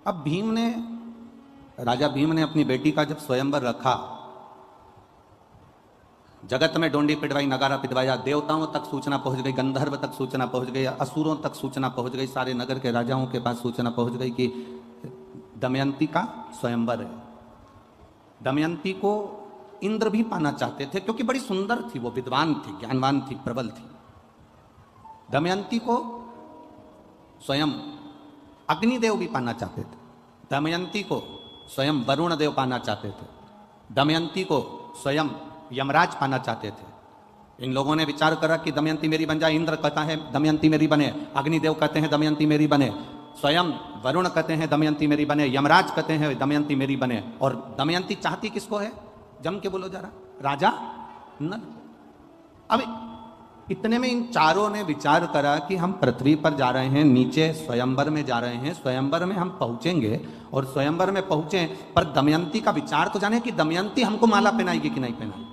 अब राजा भीम ने अपनी बेटी का जब स्वयंवर रखा, जगत में डोंडी पिटवाई, नगारा पिटवाया, देवताओं तक सूचना पहुंच गई, गंधर्व तक सूचना पहुंच गई, असुरों तक सूचना पहुंच गई, सारे नगर के राजाओं के पास सूचना पहुंच गई कि दमयंती का स्वयंवर है। दमयंती को इंद्र भी पाना चाहते थे क्योंकि बड़ी सुंदर थी, वो विद्वान थी, ज्ञानवान थी, प्रबल थी। दमयंती को स्वयं अग्निदेव भी पाना चाहते थे, दमयंती को स्वयं वरुण देव पाना चाहते थे, दमयंती को स्वयं यमराज पाना चाहते थे। इन लोगों ने विचार करा कि दमयंती मेरी बन जाए। इंद्र कहता है दमयंती मेरी बने, अग्निदेव कहते हैं दमयंती मेरी बने, स्वयं वरुण कहते हैं दमयंती मेरी बने, यमराज कहते हैं दमयंती मेरी बने। और दमयंती चाहती किसको है? जम के बोलो जरा, राजा नल। अब इतने में इन चारों ने विचार करा कि हम पृथ्वी पर जा रहे हैं, नीचे स्वयंवर में जा रहे हैं, स्वयंवर में हम पहुंचेंगे और स्वयंवर में पहुंचे पर दमयंती का विचार तो जाने कि दमयंती हमको माला पहनाएगी कि नहीं पहनाएगी।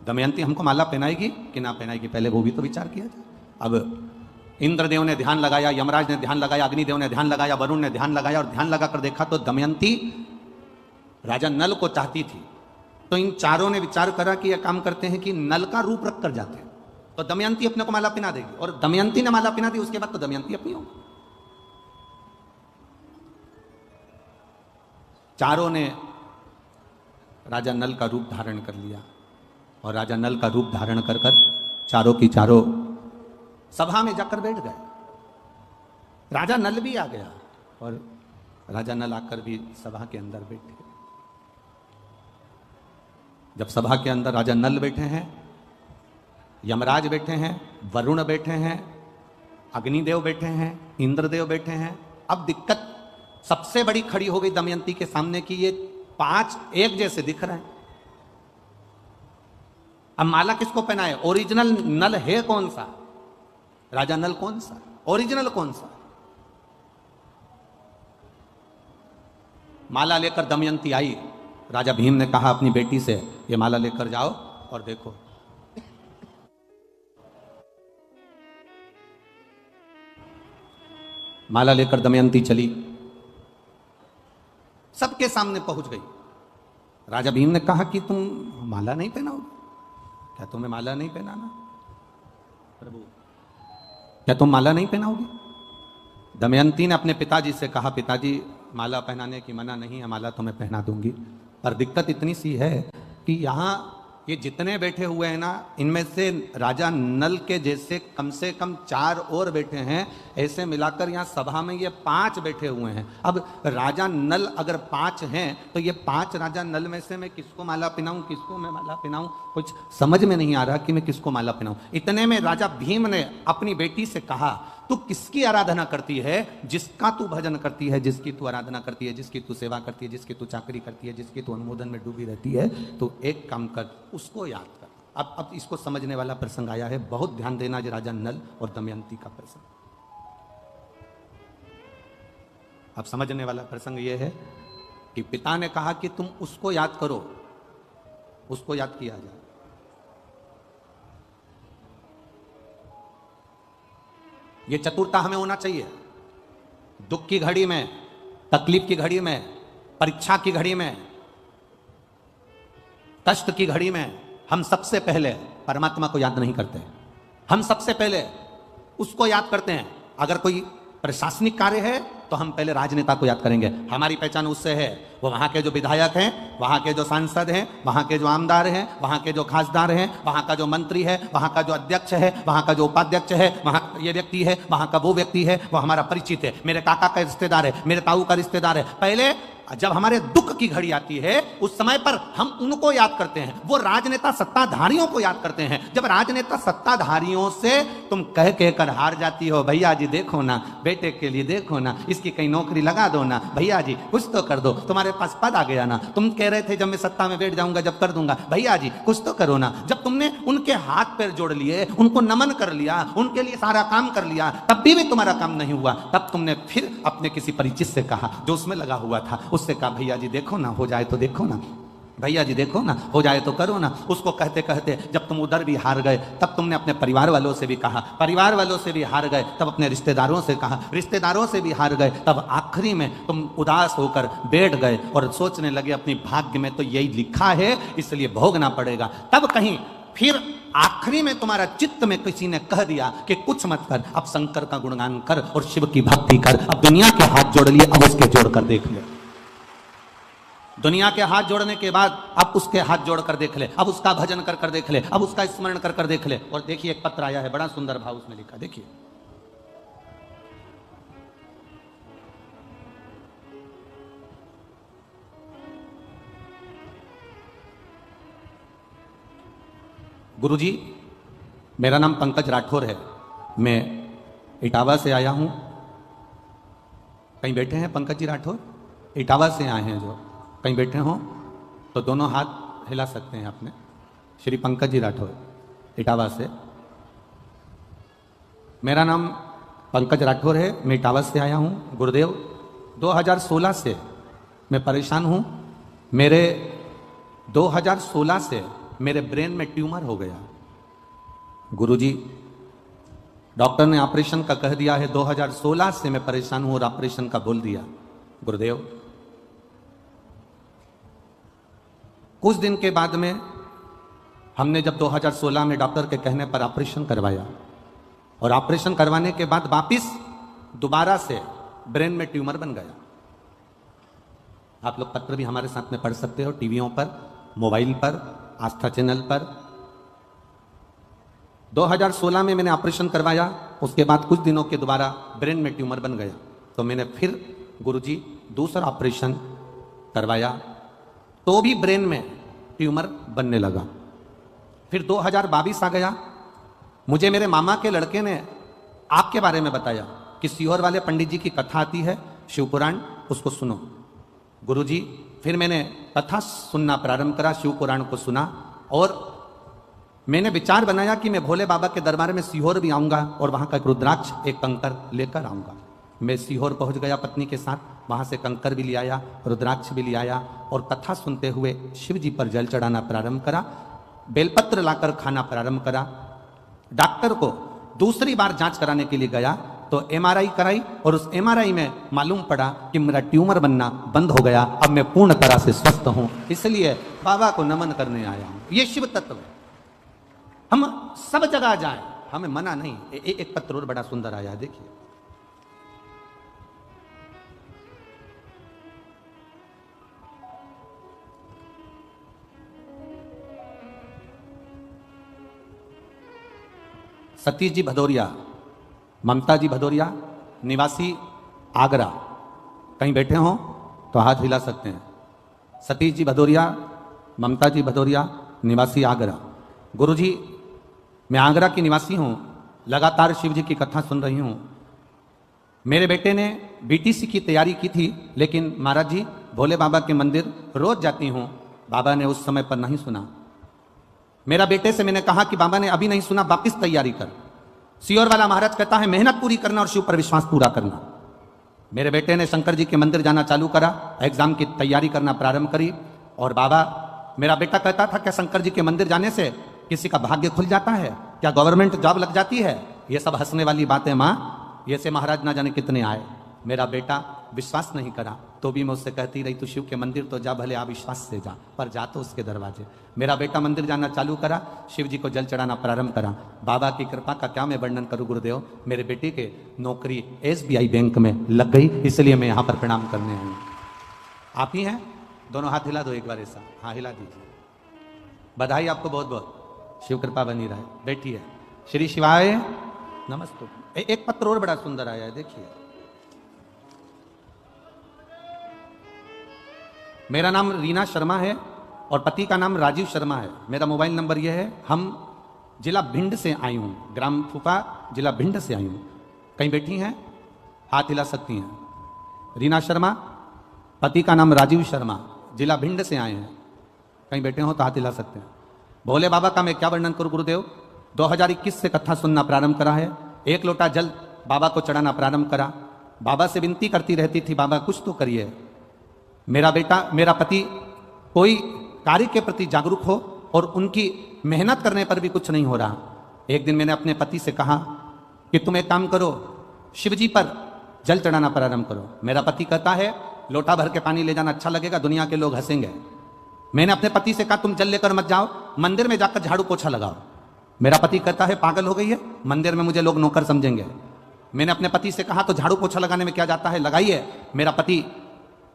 दमयंती हमको माला पहनाएगी कि ना पहनाएगी, पहले वो भी तो विचार किया जाए। अब इंद्रदेव ने ध्यान लगाया, यमराज ने ध्यान लगाया, अग्निदेव ने ध्यान लगाया, वरुण ने ध्यान लगाया, और ध्यान लगाकर देखा तो दमयंती राजा नल को चाहती थी। तो इन चारों ने विचार करा कि यह काम करते हैं कि नल का रूप रख कर जाते हैं तो दमयंती अपने को माला पहना देगी, और दमयंती ने माला पहना दी, उसके बाद तो दमयंती अपनी होगी। चारों ने राजा नल का रूप धारण कर लिया, और राजा नल का रूप धारण कर कर चारों की चारों सभा में जाकर बैठ गए। राजा नल भी आ गया, और राजा नल आकर भी सभा के अंदर बैठे। जब सभा के अंदर राजा नल बैठे हैं, यमराज बैठे हैं, वरुण बैठे हैं, अग्निदेव बैठे हैं, इंद्रदेव बैठे हैं, अब दिक्कत सबसे बड़ी खड़ी हो गई दमयंती के सामने कि ये पांच एक जैसे दिख रहे हैं। अब माला किसको पहनाए? ओरिजिनल नल है कौन सा? राजा नल कौन सा? ओरिजिनल कौन सा? माला लेकर दमयंती आई। राजा भीम ने कहा अपनी बेटी से, ये माला लेकर जाओ और देखो। माला लेकर दमयंती चली, सबके सामने पहुंच गई। राजा भीम ने कहा कि तुम माला नहीं पहनाओगे? क्या तुम्हें माला नहीं पहनाना? प्रभु, क्या तुम माला नहीं पहनाओगे? दमयंती ने अपने पिताजी से कहा, पिताजी माला पहनाने की मना नहीं है, माला तो मैं पहना दूंगी, पर दिक्कत इतनी सी है कि यहाँ ये जितने बैठे हुए हैं ना, इनमें से राजा नल के जैसे कम से कम 4 और बैठे हैं, ऐसे मिलाकर यहाँ सभा में ये 5 बैठे हुए हैं। अब राजा नल अगर 5 हैं तो ये 5 राजा नल में से मैं किसको माला पहनाऊं, किसको मैं माला पहनाऊं? कुछ समझ में नहीं आ रहा कि मैं किसको माला पहनाऊं। इतने में राजा भीम ने अपनी बेटी से कहा, तू किसकी आराधना करती है? जिसका तू भजन करती है, जिसकी तू आराधना करती है, जिसकी तू सेवा करती है, जिसकी तू चाकरी करती है, जिसकी तू अनुमोदन में डूबी रहती है, तो एक काम कर, उसको याद कर। अब इसको समझने वाला प्रसंग आया है, बहुत ध्यान देना जी, राजा नल और दमयंती का प्रसंग। अब समझने वाला प्रसंग यह है कि पिता ने कहा कि तुम उसको याद करो, उसको याद किया जाए। ये चतुरता हमें होना चाहिए। दुख की घड़ी में, तकलीफ की घड़ी में, परीक्षा की घड़ी में, कष्ट की घड़ी में हम सबसे पहले परमात्मा को याद नहीं करते, हम सबसे पहले उसको याद करते हैं। अगर कोई प्रशासनिक कार्य है तो हम पहले राजनेता को याद करेंगे, हमारी पहचान उससे है। वो वहाँ के जो विधायक हैं, वहाँ के जो सांसद हैं, वहाँ के जो आमदार हैं, वहाँ के जो खासदार हैं, वहाँ का जो मंत्री है, वहाँ का जो अध्यक्ष है, वहाँ का जो उपाध्यक्ष है, वहाँ ये व्यक्ति है, वहाँ का वो व्यक्ति है, वो हमारा परिचित है, मेरे काका का रिश्तेदार है, मेरे ताऊ का रिश्तेदार है। पहले जब हमारे दुख की घड़ी आती है उस समय पर हम उनको याद करते हैं। वो राजनेता सत्ताधारियों को याद करते हैं। जब राजनेता सत्ताधारियों से तुम कह कहकर हार जाती हो, भैया जी देखो ना, बेटे के लिए देखो ना, इसकी कहीं नौकरी लगा दो ना, भैया जी कुछ तो कर दो, तुम्हारे पास पद आ गया ना, तुम कह रहे थे जब मैं सत्ता में बैठ जाऊंगा जब कर दूंगा, भैया जी कुछ तो करो ना। जब तुमने उनके हाथ पैर जोड़ लिए, उनको नमन कर लिया, उनके लिए सारा काम कर लिया, तब भी तुम्हारा काम नहीं हुआ, तब तुमने फिर अपने किसी परिचित से कहा जो उसमें लगा हुआ था, उससे कहा भैया जी देखो ना, हो जाए तो देखो ना। भैया जी देखो ना, हो जाए तो करो ना। उसको कहते कहते जब तुम उधर भी हार गए, तब तुमने अपने परिवार वालों से भी कहा, परिवार वालों से भी हार गए, तब अपने रिश्तेदारों से कहा, रिश्तेदारों से भी हार गए, तब आखिरी में तुम उदास होकर बैठ गए और सोचने लगे अपनी भाग्य में तो यही लिखा है, इसलिए भोगना पड़ेगा। तब कहीं फिर आखिरी में तुम्हारा चित्त में किसी ने कह दिया कि कुछ मत कर, अब शंकर का गुणगान कर और शिव की भक्ति कर। अब दुनिया के हाथ जोड़ लिए, अब उसके जोड़ कर देख ले। दुनिया के हाथ जोड़ने के बाद अब उसके हाथ जोड़ कर देख ले, अब उसका भजन कर कर देख ले, अब उसका स्मरण कर कर देख ले। और देखिए एक पत्र आया है, बड़ा सुंदर भाव उसमें लिखा, देखिए। गुरुजी, मेरा नाम पंकज राठौर है, मैं इटावा से आया हूं। कहीं बैठे हैं पंकज जी राठौर? इटावा से आए हैं जो, कहीं बैठे हो तो दोनों हाथ हिला सकते हैं अपने। श्री पंकज जी राठौर, इटावा से। मेरा नाम पंकज राठौर है, मैं इटावा से आया हूं। गुरुदेव, 2016 से मैं परेशान हूं। मेरे 2016 से मेरे ब्रेन में ट्यूमर हो गया। गुरुजी, डॉक्टर ने ऑपरेशन का कह दिया है, 2016 से मैं परेशान हूं और ऑपरेशन का बोल दिया। गुरुदेव, कुछ दिन के बाद में हमने जब 2016 में डॉक्टर के कहने पर ऑपरेशन करवाया और ऑपरेशन करवाने के बाद वापिस दोबारा से ब्रेन में ट्यूमर बन गया। आप लोग पत्र भी हमारे साथ में पढ़ सकते हो, टीवियों पर, मोबाइल पर, आस्था चैनल पर। 2016 में मैंने ऑपरेशन करवाया, उसके बाद कुछ दिनों के दोबारा ब्रेन में ट्यूमर बन गया। तो मैंने फिर गुरुजी दूसरा ऑपरेशन करवाया, तो भी ब्रेन में ट्यूमर बनने लगा। फिर 2022 आ गया, मुझे मेरे मामा के लड़के ने आपके बारे में बताया कि सीहोर वाले पंडित जी की कथा आती है, शिवपुराण, उसको सुनो। गुरुजी, फिर मैंने कथा सुनना प्रारंभ करा, शिवपुराण को सुना और मैंने विचार बनाया कि मैं भोले बाबा के दरबार में सीहोर भी आऊंगा और वहां का एक रुद्राक्ष, एक कंकर लेकर आऊंगा। मैं सीहोर पहुंच गया पत्नी के साथ, वहां से कंकर भी ले आया, रुद्राक्ष भी ले आया और कथा सुनते हुए शिव जी पर जल चढ़ाना प्रारंभ करा, बेलपत्र लाकर खाना प्रारंभ करा। डॉक्टर को दूसरी बार जांच कराने के लिए गया तो एमआरआई कराई और उस एमआरआई में मालूम पड़ा कि मेरा ट्यूमर बनना बंद हो गया, अब मैं पूर्ण तरह से स्वस्थ हूं। इसलिए बाबा को नमन करने आया हूं। ये शिव तत्व है। हम सब जगह जाएं, हमें मना नहीं। एक पत्र और बड़ा सुंदर आया है, देखिए। सतीश जी भदौरिया, ममता जी भदौरिया, निवासी आगरा, कहीं बैठे हो तो हाथ हिला सकते हैं। सतीश जी भदौरिया, ममता जी भदौरिया, निवासी आगरा। गुरुजी, मैं आगरा की निवासी हूं, लगातार शिव जी की कथा सुन रही हूं। मेरे बेटे ने बीटीसी की तैयारी की थी, लेकिन महाराज जी भोले बाबा के मंदिर रोज जाती हूं, बाबा ने उस समय पर नहीं सुना। मेरा बेटे से मैंने कहा कि बाबा ने अभी नहीं सुना, वापिस तैयारी कर। सीहोर वाला महाराज कहता है मेहनत पूरी करना और शिव पर विश्वास पूरा करना। मेरे बेटे ने शंकर जी के मंदिर जाना चालू करा, एग्जाम की तैयारी करना प्रारंभ करी और बाबा, मेरा बेटा कहता था क्या शंकर जी के मंदिर जाने से किसी का भाग्य खुल जाता है, क्या गवर्नमेंट जॉब लग जाती है? ये सब हंसने वाली बातें माँ, ये से महाराज ना जाने कितने आए। मेरा बेटा विश्वास नहीं करा तो भी मैं उससे कहती रही, तू शिव के मंदिर तो जा, भले अविश्वास से जा, पर जा तो उसके दरवाजे। मेरा बेटा मंदिर जाना चालू करा, शिव जी को जल चढ़ाना प्रारंभ करा। बाबा की कृपा का क्या मैं वर्णन करूं गुरुदेव। मेरे बेटे के नौकरी SBI बैंक में लग गई, इसलिए मैं यहाँ पर प्रणाम करने आई हूँ। आप ही हैं? दोनों हाथ हिला दो एक बार ऐसा, हाँ हिला दीजिए। बधाई आपको बहुत बहुत, शिव कृपा बनी रहे। बैठिए। श्री शिवाय नमस्ते। एक पत्र और बड़ा सुंदर आया है, देखिए। मेरा नाम रीना शर्मा है और पति का नाम राजीव शर्मा है। मेरा मोबाइल नंबर यह है। हम जिला भिंड से आई हूँ, ग्राम फूफा, जिला भिंड से आई हूँ। कहीं बैठी हैं? हाथ हिला सकती हैं। रीना शर्मा, पति का नाम राजीव शर्मा, जिला भिंड से आए हैं। कहीं बैठे हो तो हाथ हिला सकते हैं। भोले बाबा का मैं क्या वर्णन करूं गुरुदेव। 2021 से कथा सुनना प्रारंभ करा है। एक लोटा जल बाबा को चढ़ाना प्रारंभ करा। बाबा से विनती करती रहती थी, बाबा कुछ तो करिए। मेरा बेटा, मेरा पति कोई कार्य के प्रति जागरूक हो और उनकी मेहनत करने पर भी कुछ नहीं हो रहा। एक दिन मैंने अपने पति से कहा कि तुम एक काम करो, शिवजी पर जल चढ़ाना प्रारंभ करो। मेरा पति कहता है लोटा भर के पानी ले जाना अच्छा लगेगा, दुनिया के लोग हंसेंगे। मैंने अपने पति से कहा तुम जल लेकर मत जाओ, मंदिर में जाकर झाड़ू पोछा लगाओ। मेरा पति कहता है पागल हो गई है, मंदिर में मुझे लोग नौकर समझेंगे। मैंने अपने पति से कहा तो झाड़ू पोछा लगाने में क्या जाता है, लगाइए। मेरा पति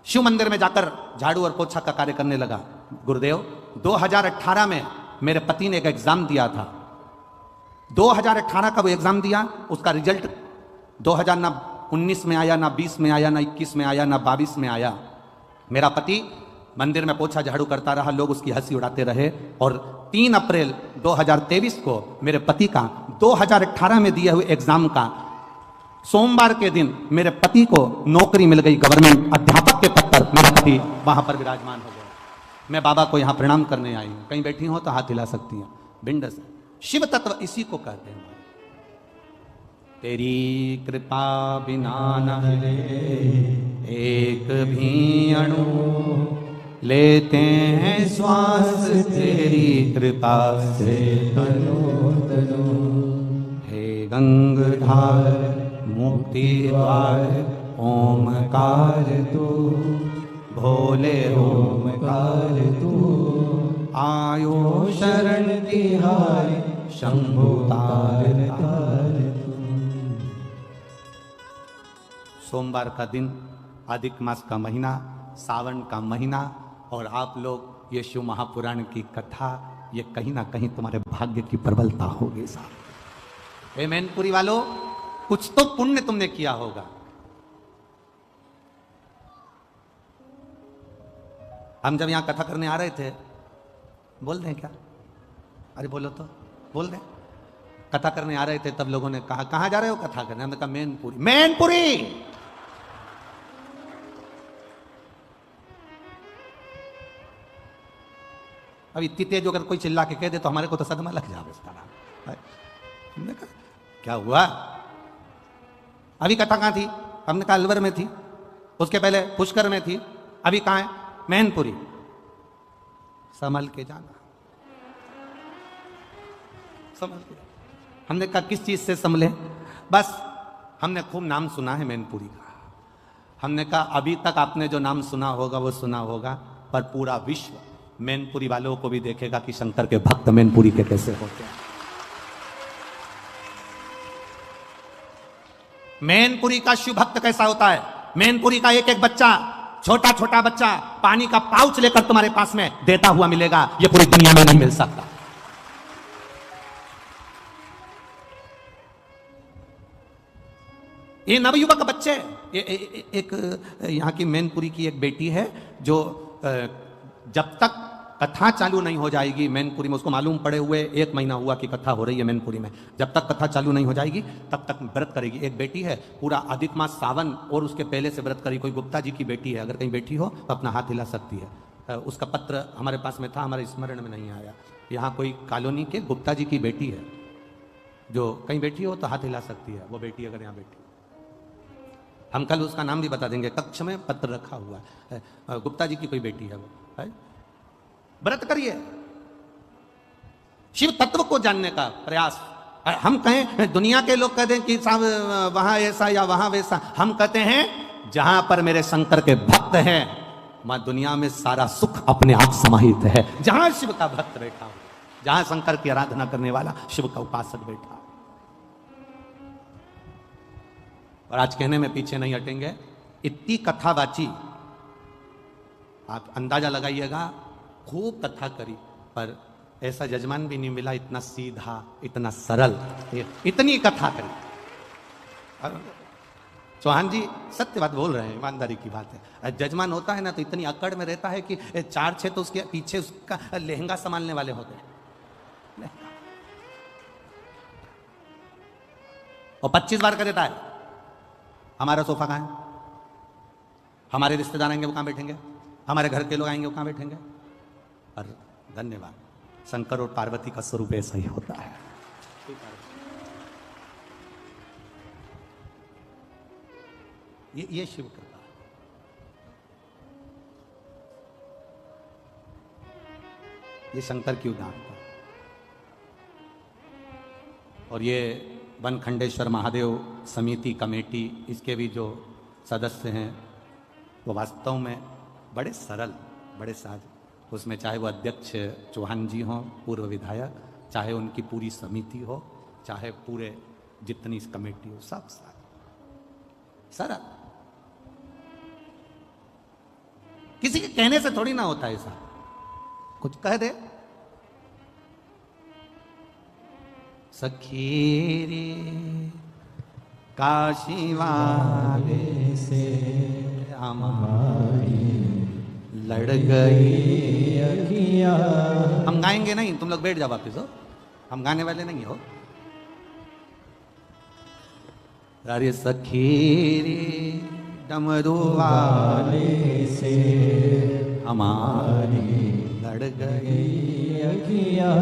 शिव मंदिर में जाकर झाड़ू और पोछा का कार्य करने लगा। गुरुदेव 2018 में मेरे पति ने एक एग्जाम दिया था। 2018 का वो एग्जाम दिया, उसका रिजल्ट 2019 में आया, ना 20 में आया, ना 21 में आया, ना 22 में आया। मेरा पति मंदिर में पोछा झाड़ू करता रहा, लोग उसकी हंसी उड़ाते रहे। और 3 अप्रैल 2023 को मेरे पति का 2018 में दिए हुए एग्जाम का सोमवार के दिन मेरे पति को नौकरी मिल गई, गवर्नमेंट अध्यापक के पद पर मेरा पति वहां पर विराजमान हो गया। मैं बाबा को यहां प्रणाम करने आई हूं, कहीं बैठी हो तो हाथ हिला सकती हैं। भिंड से शिव तत्व इसी को कहते हैं। तेरी कृपा बिना न हिले एक भी अणु, लेते हैं श्वास तेरी कृपा से तनो तनो। हे गंगाधर मुक्ति द्वार ओमकार तू, भोले ओमकार तू। आयो शरण तिहारी शंभु तार तार तू। सोमवार का दिन, अधिक मास का महीना, सावन का महीना, और आप लोग ये शिव महापुराण की कथा, ये कहीं ना कहीं तुम्हारे भाग्य की प्रबलता होगी साहब। हे मैनपुरी वालों, कुछ तो पुण्य तुमने किया होगा। हम जब यहां कथा करने आ रहे थे, बोल दें क्या? अरे बोलो तो, बोल दें। कथा करने आ रहे थे तब लोगों ने कहा कहां जा रहे हो कथा करने? हमने कहा मैनपुरी। मैनपुरी अब इतनी तेज अगर कोई चिल्ला के कह दे तो हमारे को तो सदमा लग जाए इस तरह। हमने कहा क्या हुआ? अभी कथा कहां थी? हमने कहा अलवर में थी, उसके पहले पुष्कर में थी, अभी कहां है? मैनपुरी। संभल के जाना, संभल के। हमने कहा किस चीज से संभले? बस हमने खूब नाम सुना है मैनपुरी का। हमने कहा अभी तक आपने जो नाम सुना होगा वो सुना होगा, पर पूरा विश्व मैनपुरी वालों को भी देखेगा कि शंकर के भक्त मैनपुरी के कैसे होते हैं। मैनपुरी का शिव भक्त कैसा होता है? मैनपुरी का एक एक बच्चा, छोटा छोटा बच्चा पानी का पाउच लेकर तुम्हारे पास में देता हुआ मिलेगा, ये पूरी दुनिया में नहीं मिल सकता। ये नवयुवक बच्चे, एक यहां की मैनपुरी की एक बेटी है जो जब तक कथा चालू नहीं हो जाएगी मैनपुरी में, उसको मालूम पड़े हुए 1 महीना हुआ कि कथा हो रही है मैनपुरी में, जब तक कथा चालू नहीं हो जाएगी तब तक व्रत करेगी। एक बेटी है, पूरा अधिक मास सावन और उसके पहले से व्रत करी। कोई गुप्ता जी की बेटी है, अगर कहीं बैठी हो तो अपना हाथ हिला सकती है। उसका पत्र हमारे पास में था, हमारे स्मरण में नहीं आया। यहाँ कोई कॉलोनी के गुप्ता जी की बेटी है, जो कहीं बैठी हो तो हाथ हिला सकती है वो बेटी, अगर यहाँ बैठी। हम कल उसका नाम भी बता देंगे, कक्ष में पत्र रखा हुआ है। गुप्ता जी की कोई बेटी है वो, है? व्रत करिए, शिव तत्व को जानने का प्रयास। हम कहें दुनिया के लोग कहते हैं कि साहब वहां ऐसा या वहां वैसा, हम कहते हैं जहां पर मेरे शंकर के भक्त हैं वहां दुनिया में सारा सुख अपने आप समाहित है। जहां शिव का भक्त बैठा हो, जहां शंकर की आराधना करने वाला शिव का उपासक बैठा। और आज कहने में पीछे नहीं हटेंगे, इतनी कथा बाची, आप अंदाजा लगाइएगा, खूब कथा करी, पर ऐसा जजमान भी नहीं मिला इतना सीधा, इतना सरल, इतनी कथा करी। चौहान जी सत्य बात बोल रहे हैं, ईमानदारी की बात है। जजमान होता है ना तो इतनी अकड़ में रहता है कि 4-6 तो उसके पीछे उसका लहंगा संभालने वाले होते हैं, और 25 बार कर देता है हमारा सोफा कहाँ है, हमारे रिश्तेदार आएंगे वो कहाँ बैठेंगे, हमारे घर के लोग आएंगे वो कहाँ बैठेंगे। पर धन्यवाद, शंकर और पार्वती का स्वरूप ऐसा ही होता है। ये शिव कृपा। ये शंकर की उदारता। और ये वनखंडेश्वर महादेव समिति कमेटी, इसके भी जो सदस्य हैं वो वास्तव में बड़े सरल, बड़े साज। उसमें चाहे वो अध्यक्ष चौहान जी हों, पूर्व विधायक, चाहे उनकी पूरी समिति हो, चाहे पूरे जितनी इस कमेटी हो, सब सरल। किसी के कहने से थोड़ी ना होता है ऐसा, कुछ कह दे। सखी रे काशी वाले से हमारी लड़ गई अखियां। हम गाएंगे नहीं, तुम लोग बैठ जाओ वापिस हो, हम गाने वाले नहीं हो। अरे सखी रे डमरू वाले से हमारी लड़ गई अखियां।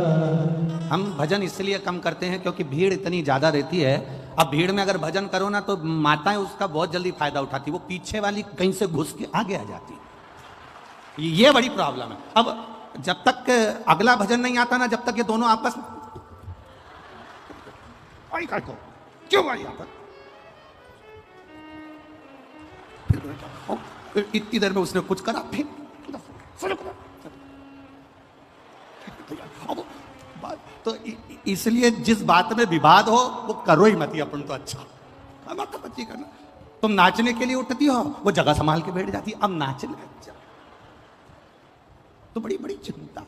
हम भजन इसलिए कम करते हैं क्योंकि भीड़ इतनी ज्यादा रहती है। अब भीड़ में अगर भजन करो ना तो माताएं उसका बहुत जल्दी फायदा उठाती, वो पीछे वाली कहीं से घुस के आगे आ जाती, ये बड़ी प्रॉब्लम है। अब जब तक अगला भजन नहीं आता ना, जब तक ये दोनों आपस में क्यों आई यहाँ पर, इतनी देर में उसने कुछ करा, फिर तो इसलिए जिस बात में विवाद हो वो करो ही मत, अपन तो अच्छा मत बच्ची करना। तुम नाचने के लिए उठती हो, वो जगह संभाल के बैठ जाती है, अब नाचने अच्छा तो बड़ी बड़ी चिंता।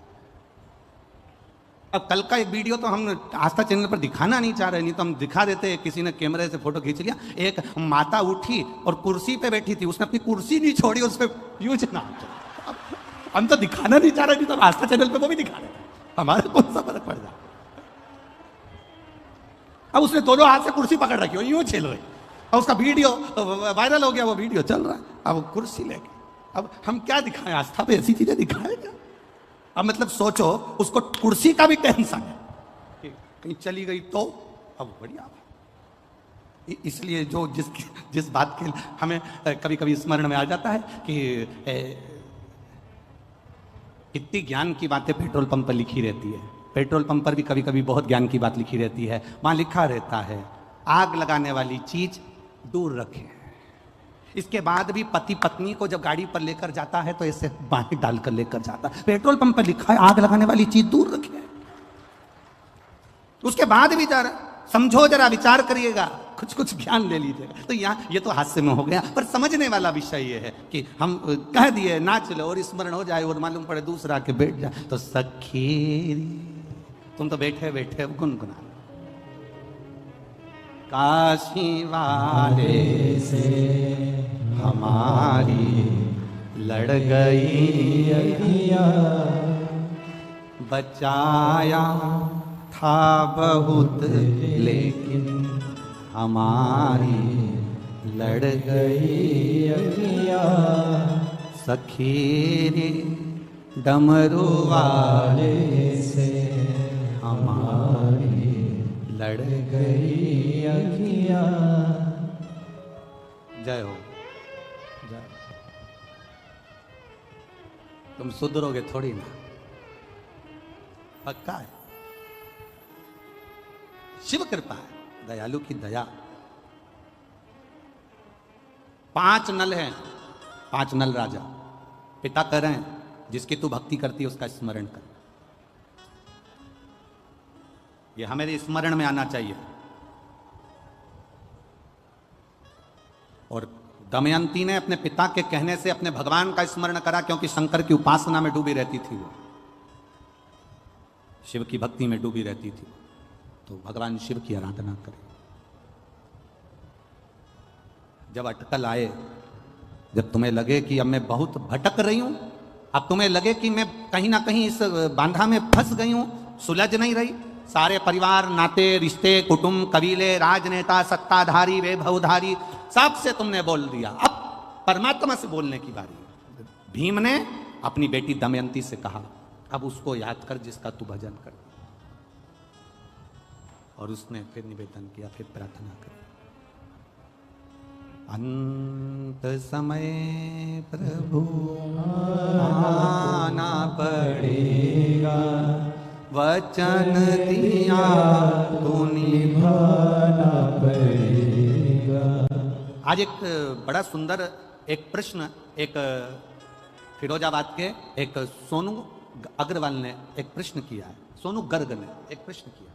अब कल का एक वीडियो तो हम आस्था चैनल पर दिखाना नहीं चाह रहे, नहीं तो हम दिखा देते। किसी ने कैमरे से फोटो खींच लिया, एक माता उठी और कुर्सी पे बैठी थी, उसने अपनी कुर्सी नहीं छोड़ी, उस पर यूज ना। हम तो दिखाना नहीं चाह रहे, नहीं तो आस्था चैनल पे वो भी दिखा रहे, हमारा कौन सा फर्क पड़ जाए। अब उसने दोनों हाथ से कुर्सी पकड़ रखी हो, यूं चल रही, और उसका वीडियो वायरल हो गया, वो वीडियो चल रहा है। अब कुर्सी लेके अब हम क्या दिखाएं, आस्था पे ऐसी चीजें दिखाएं क्या? अब मतलब सोचो, उसको कुर्सी का भी टेंशन है कि कहीं चली गई तो। अब बढ़िया, इसलिए जो जिस बात के हमें कभी कभी स्मरण में आ जाता है कि कितनी ज्ञान की बातें पेट्रोल पंप पर लिखी रहती है। पेट्रोल पंप पर भी कभी कभी बहुत ज्ञान की बात लिखी रहती है। वहां लिखा रहता है, आग लगाने वाली चीज दूर रखें। इसके बाद भी पति पत्नी को जब गाड़ी पर लेकर जाता है तो ऐसे बाहें डालकर लेकर जाता है। पेट्रोल पंप पर लिखा है आग लगाने वाली चीज दूर रखें। उसके बाद भी जरा समझो, जरा विचार करिएगा, कुछ कुछ ज्ञान ले लीजिएगा। तो यहाँ ये तो हास्य में हो गया, पर समझने वाला विषय ये है कि हम कह दिए नाच लो और स्मरण हो जाए और मालूम पड़े दूसरा के बैठ जाए तो सखी तुम तो बैठे बैठे गुनगुना। काशी वाले से हमारी लड़ गई अखियां, बचाया था बहुत लेकिन हमारी लड़ गई अखियां। सखी रे डमरू वाले से हमारी लड़ गई अखियां। जय हो, जय। तुम सुधरोगे थोड़ी ना, पक्का है। शिव कृपा है, दयालु की दया। 5 नल हैं, 5 नल राजा। पिता कह रहे हैं जिसकी तू भक्ति करती है उसका स्मरण कर। ये हमें स्मरण में आना चाहिए। और दमयंती ने अपने पिता के कहने से अपने भगवान का स्मरण करा, क्योंकि शंकर की उपासना में डूबी रहती थी, वो शिव की भक्ति में डूबी रहती थी। तो भगवान शिव की आराधना करें। जब अटकल आए, जब तुम्हें लगे कि अब मैं बहुत भटक रही हूं, अब तुम्हें लगे कि मैं कहीं ना कहीं इस बांधा में फंस गई हूं, सुलझ नहीं रही, सारे परिवार, नाते, रिश्ते, कुटुंब, कबीले, राजनेता, सत्ताधारी, वैभवधारी, सबसे तुमने बोल दिया, अब परमात्मा से बोलने की बारी। भीम ने अपनी बेटी दमयंती से कहा, अब उसको याद कर जिसका तू भजन कर। और उसने फिर निवेदन किया, फिर प्रार्थना करी। अंत समय प्रभु आना पड़ेगा, वचन दिया तो निभाना पड़ेगा। आज एक बड़ा सुंदर एक प्रश्न एक फिरोजाबाद के एक सोनू अग्रवाल ने एक प्रश्न किया है। सोनू गर्ग ने एक प्रश्न किया,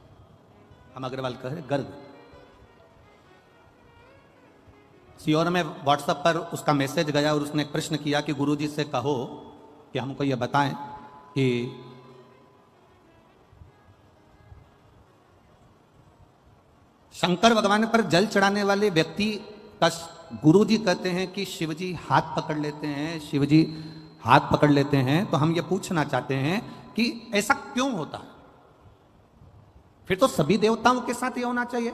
हम अग्रवाल कह रहे गर्ग। सियोर में व्हाट्सएप पर उसका मैसेज गया और उसने एक प्रश्न किया कि गुरुजी से कहो कि हमको यह बताएं कि शंकर भगवान पर जल चढ़ाने वाले व्यक्ति का गुरुजी कहते हैं कि शिवजी हाथ पकड़ लेते हैं, शिवजी हाथ पकड़ लेते हैं। तो हम ये पूछना चाहते हैं कि ऐसा क्यों होता है? फिर तो सभी देवताओं के साथ ये होना चाहिए।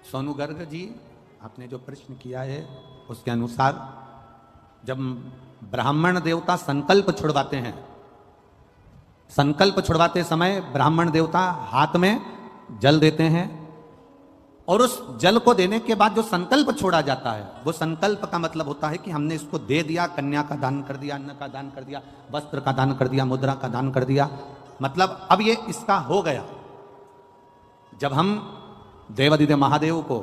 सोनू गर्ग जी, आपने जो प्रश्न किया है उसके अनुसार जब ब्राह्मण देवता संकल्प छुड़वाते हैं, संकल्प छुड़वाते समय ब्राह्मण देवता हाथ में जल देते हैं और उस जल को देने के बाद जो संकल्प छोड़ा जाता है वो संकल्प का मतलब होता है कि हमने इसको दे दिया, कन्या का दान कर दिया, अन्न का दान कर दिया, वस्त्र का दान कर दिया, मुद्रा का दान कर दिया, मतलब अब ये इसका हो गया। जब हम देवादिदेव महादेव को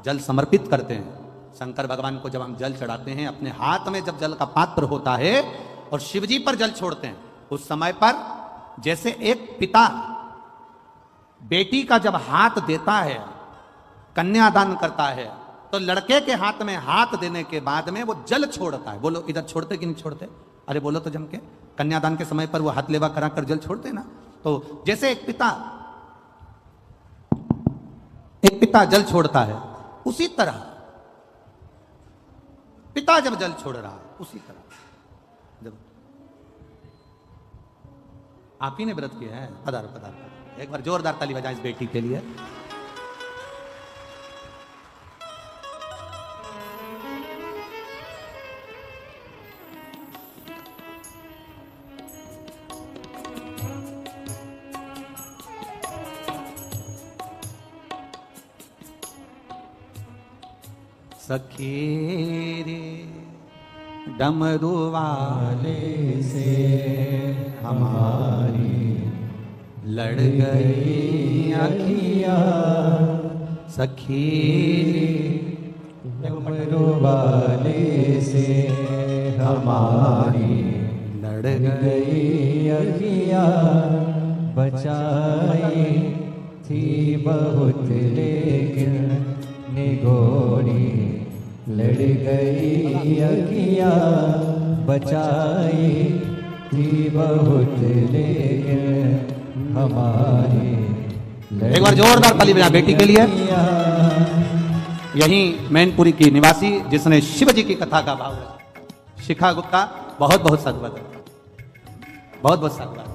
जल समर्पित करते हैं, शंकर भगवान को जब हम जल चढ़ाते हैं, अपने हाथ में जब जल का पात्र होता है और शिवजी पर जल छोड़ते हैं, उस समय पर जैसे एक पिता बेटी का जब हाथ देता है, कन्यादान करता है, तो लड़के के हाथ में हाथ देने के बाद में वो जल छोड़ता है। बोलो इधर छोड़ते कि नहीं छोड़ते? अरे बोलो तो जम के। कन्यादान के समय पर वो हाथ लेवा करा कर जल छोड़ते ना। तो जैसे एक पिता जल छोड़ता है, उसी तरह पिता जब जल छोड़ रहा है, उसी तरह जब आप ही ने व्रत किया है, पधारो पधारो, एक बार जोरदार ताली बजाएं इस बेटी के लिए। सखी रे डमरू वाले से हमारी लड़ गई अखियाँ, सखी डमरू वाले से हमारी लड़ गई अखियाँ, बचाई थी बहुत लेकिन निगोरी लड़ गई अखियाँ, बचाई थी बहुत लेकिन हमारी। एक बार जोरदार ताली बजा बेटी के लिए। यही मैनपुरी की निवासी जिसने शिव जी की कथा का भाव रचा, शिखा गुप्ता, बहुत बहुत साधुवाद, बहुत बहुत साधुवाद।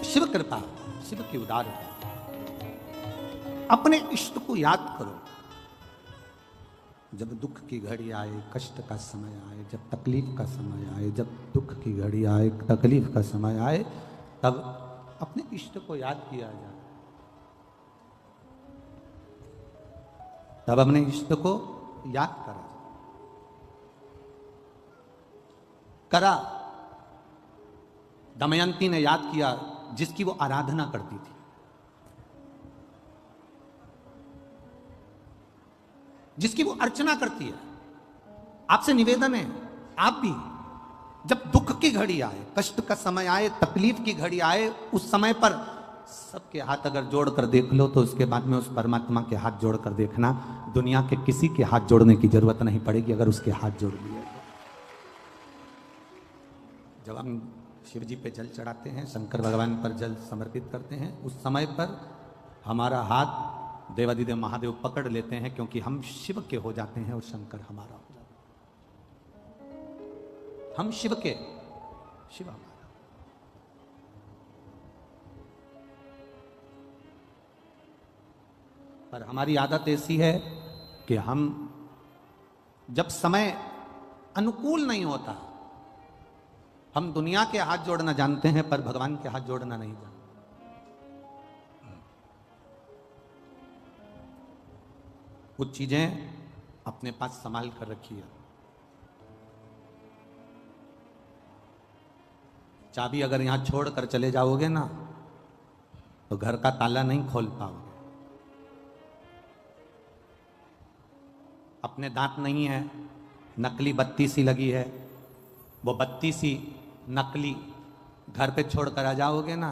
शिव कृपा, शिव की उदारता। अपने इष्ट को याद करो। जब दुख की घड़ी आए, कष्ट का समय आए, जब तकलीफ का समय आए, जब दुख की घड़ी आए, तकलीफ का समय आए, तब अपने इष्ट को याद किया जाए। तब अपने इष्ट को याद करा करा। दमयंती ने याद किया जिसकी वो आराधना करती थी, जिसकी वो अर्चना करती है। आपसे निवेदन है, आप भी जब दुख की घड़ी आए, कष्ट का समय आए, तकलीफ की घड़ी आए, उस समय पर सबके हाथ अगर जोड़कर देख लो तो उसके बाद में उस परमात्मा के हाथ जोड़कर देखना। दुनिया के किसी के हाथ जोड़ने की जरूरत नहीं पड़ेगी अगर उसके हाथ जोड़ लिए। जब हम शिव जी पे जल चढ़ाते हैं, शंकर भगवान पर जल समर्पित करते हैं, उस समय पर हमारा हाथ देवादिदेव महादेव पकड़ लेते हैं, क्योंकि हम शिव के हो जाते हैं और शंकर हमारा हो जाता है। हम शिव के, शिव हमारा। पर हमारी आदत ऐसी है कि हम जब समय अनुकूल नहीं होता, हम दुनिया के हाथ जोड़ना जानते हैं पर भगवान के हाथ जोड़ना नहीं जानते। कुछ चीजें अपने पास संभाल कर रखिए। चाबी अगर यहां छोड़कर चले जाओगे ना तो घर का ताला नहीं खोल पाओगे। अपने दांत नहीं है, नकली बत्ती सी लगी है, वो बत्ती सी नकली घर पे छोड़कर आ जाओगे ना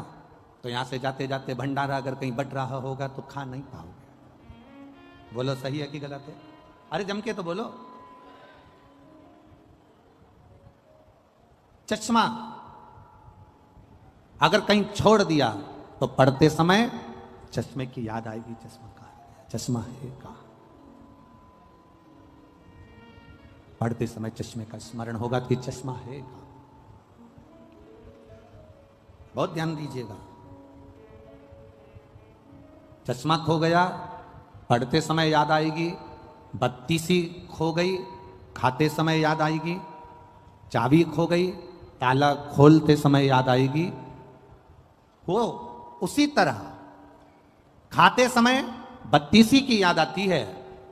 तो यहां से जाते जाते भंडारा अगर कहीं बट रहा होगा तो खा नहीं पाओगे। बोलो सही है कि गलत है? अरे जम के तो बोलो। चश्मा अगर कहीं छोड़ दिया तो पढ़ते समय चश्मे की याद आएगी, चश्मा कहाँ है, चश्मा है कहाँ। पढ़ते समय चश्मे का स्मरण होगा कि चश्मा है कहाँ। बहुत ध्यान दीजिएगा। चश्मा खो गया, पढ़ते समय याद आएगी, बत्ती सी खो गई, खाते समय याद आएगी, चाबी खो गई, ताला खोलते समय याद आएगी। वो उसी तरह खाते समय बत्ती सी की याद आती है,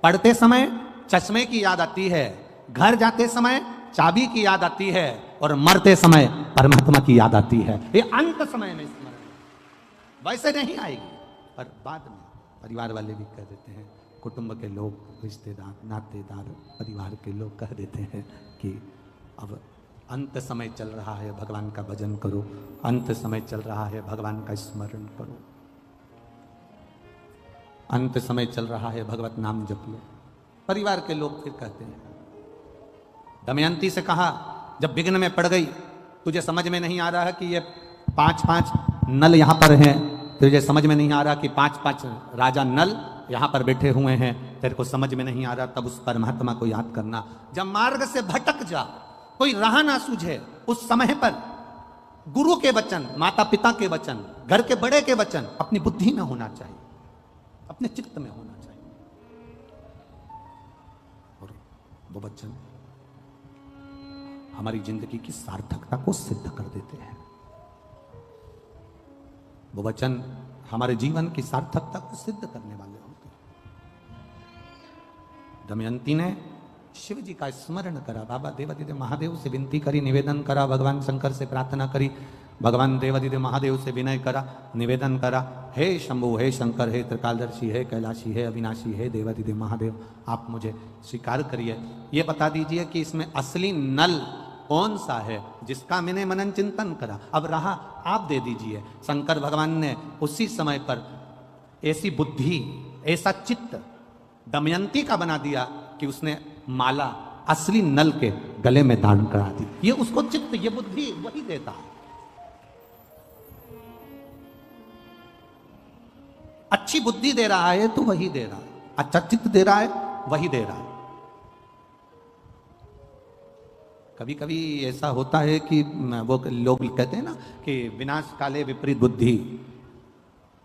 पढ़ते समय चश्मे की याद आती है, घर जाते समय चाबी की याद आती है और मरते समय परमात्मा की याद आती है। ये अंत समय में स्मरण वैसे नहीं आएगी, पर बाद में परिवार वाले भी कह देते हैं, कुटुंब के लोग, रिश्तेदार, नातेदार, परिवार के लोग कह देते हैं कि अब अंत समय चल रहा है, भगवान का भजन करो, अंत समय चल रहा है, भगवान का स्मरण करो, अंत समय चल रहा है, भगवत नाम जप लो। परिवार के लोग फिर कहते हैं, दमयंती से कहा जब विघ्न में पड़ गई, तुझे समझ में नहीं आ रहा है कि ये 5-5 नल यहां पर हैं, तुझे समझ में नहीं आ रहा कि 5-5 राजा नल यहां पर बैठे हुए हैं, तेरे को समझ में नहीं आ रहा, तब उस परमात्मा को याद करना। जब मार्ग से भटक जा, कोई राह ना सूझे, उस समय पर गुरु के वचन, माता पिता के वचन, घर के बड़े के वचन अपनी बुद्धि में होना चाहिए, अपने चित्त में होना चाहिए, और वो वचन हमारी जिंदगी की सार्थकता को सिद्ध कर देते हैं। वो वचन हमारे जीवन की सार्थकता को सिद्ध करने वाले होते हैं। दमयंती ने शिव जी का स्मरण करा, बाबा देवादिदेव महादेव से विनती करी, निवेदन करा, भगवान शंकर से प्रार्थना करी, भगवान देवादिदेव महादेव से विनय करा, निवेदन करा, हे शंभु, हे शंकर, हे त्रिकालदर्शी, हे कैलाशी, हे अविनाशी, हे देवादिदेव महादेव, आप मुझे स्वीकार करिए। ये बता दीजिए कि इसमें असली नल कौन सा है जिसका मैंने मनन चिंतन करा। अब रहा आप दे दीजिए। शंकर भगवान ने उसी समय पर ऐसी बुद्धि, ऐसा चित्त दमयंती का बना दिया कि उसने माला असली नल के गले में दान करा दी। ये उसको चित्त, ये बुद्धि वही देता है। अच्छी बुद्धि दे रहा है तो वही दे रहा है, अच्छा चित्त दे रहा है वही दे रहा है। कभी कभी ऐसा होता है कि वो लोग कहते हैं ना कि विनाश काले विपरीत बुद्धि,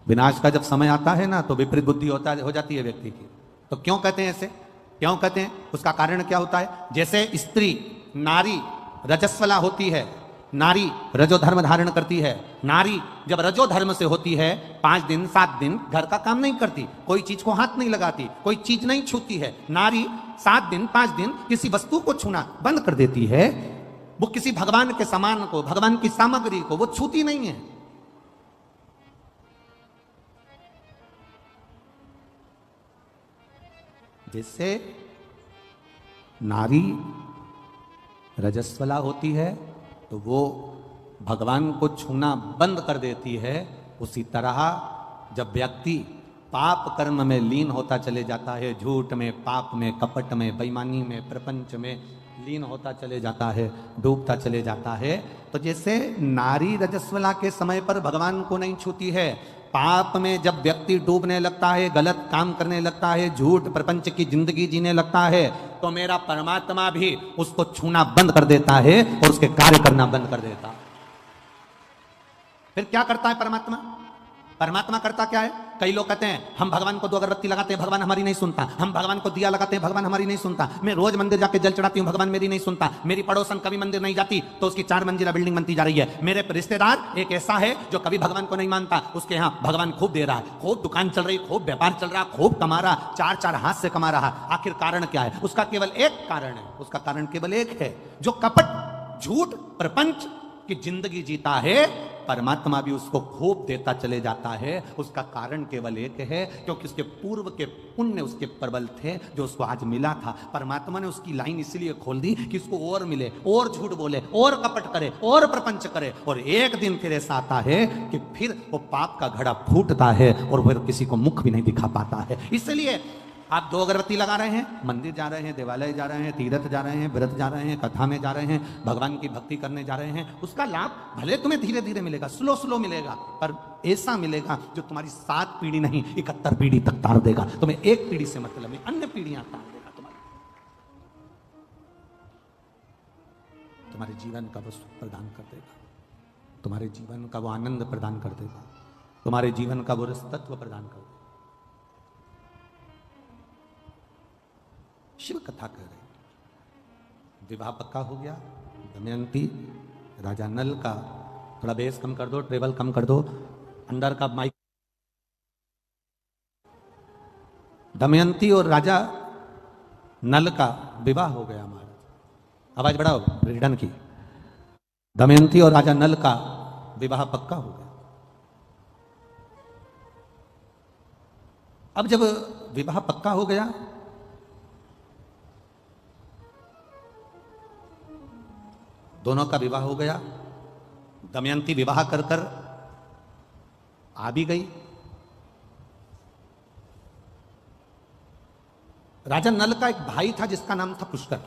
विनाश का जब समय आता है ना तो विपरीत बुद्धि हो जाती है व्यक्ति की। तो क्यों कहते हैं ऐसे, क्यों कहते हैं, उसका कारण क्या होता है? जैसे स्त्री, नारी रजस्वला होती है, नारी रजो धर्म धारण करती है, नारी जब रजो धर्म से होती है 5 दिन 7 दिन घर का काम नहीं करती, कोई चीज को हाथ नहीं लगाती, कोई चीज नहीं छूती है। नारी 7 दिन 5 दिन किसी वस्तु को छूना बंद कर देती है, वो किसी भगवान के सामान को, भगवान की सामग्री को वो छूती नहीं है। जैसे नारी रजस्वला होती है तो वो भगवान को छूना बंद कर देती है, उसी तरह जब व्यक्ति पाप कर्म में लीन होता चले जाता है, झूठ में, पाप में, कपट में, बेईमानी में, प्रपंच में लीन होता चले जाता है, डूबता चले जाता है, तो जैसे नारी रजस्वला के समय पर भगवान को नहीं छूती है पाप में जब व्यक्ति डूबने लगता है, गलत काम करने लगता है, झूठ प्रपंच की जिंदगी जीने लगता है, तो मेरा परमात्मा भी उसको छूना बंद कर देता है और उसके कार्य करना बंद कर देता है। फिर क्या करता है परमात्मा? परमात्मा करता क्या है? कई लोग कहते हैं हम भगवान को 2 अगरबत्ती लगाते हैं, भगवान हमारी नहीं सुनता। हम भगवान को दिया लगाते हैं, भगवान हमारी नहीं सुनता। मैं रोज मंदिर जाके जल चढ़ाती हूँ, भगवान मेरी नहीं सुनता। मेरी पड़ोसन कभी मंदिर नहीं जाती तो उसकी 4 मंजिला बिल्डिंग बनती जा रही है। मेरे रिश्तेदार एक ऐसा है जो कभी भगवान को नहीं मानता, उसके यहाँ भगवान खूब दे रहा है, खूब दुकान चल रही, खूब व्यापार चल रहा, खूब कमा रहा, 4 हाथ से कमा रहा। आखिर कारण क्या है? उसका केवल एक कारण है, उसका कारण केवल एक है, जो कपट झूठ प्रपंच की जिंदगी जीता है, परमात्मा भी उसको खूब देता चले जाता है। उसका कारण केवल एक है, क्योंकि उसके पूर्व के पुण्य उसके प्रबल थे जो उसको आज मिला था। परमात्मा ने उसकी लाइन इसलिए खोल दी कि उसको और मिले, और झूठ बोले, और कपट करे, और प्रपंच करे। और एक दिन फिर ऐसा आता है कि फिर वो पाप का घड़ा फूटता है और फिर किसी को मुख भी नहीं दिखा पाता है। इसलिए आप 2 अगरबत्ती लगा रहे हैं, मंदिर जा रहे हैं, देवालय जा रहे हैं, तीर्थ जा रहे हैं, व्रत जा रहे हैं, कथा में जा रहे हैं, भगवान की भक्ति करने जा रहे हैं, उसका लाभ भले तुम्हें धीरे धीरे मिलेगा, स्लो स्लो मिलेगा, पर ऐसा मिलेगा जो तुम्हारी 7 पीढ़ी नहीं 71 पीढ़ी तक तार देगा। तुम्हें एक पीढ़ी से मतलब नहीं, अन्य पीढ़ियां तार देगा। तुम्हारे जीवन का वो सुख प्रदान कर देगा, तुम्हारे जीवन का वो आनंद प्रदान कर देगा, तुम्हारे जीवन का वो रसतत्व प्रदान कर देगा। शिव कथा कह रहे, विवाह पक्का हो गया। दमयंती राजा नल का, थोड़ा बेस कम कर दो, ट्रेवल कम कर दो, अंदर का माइक। दमयंती और राजा नल का विवाह हो गया। महाराज आवाज बढ़ाओ ब्रिडन की। दमयंती और राजा नल का विवाह पक्का हो गया। अब जब विवाह पक्का हो गया, दोनों का विवाह हो गया, दमयंती विवाह कर कर आ भी गई। राजा नल का एक भाई था जिसका नाम था पुष्कर।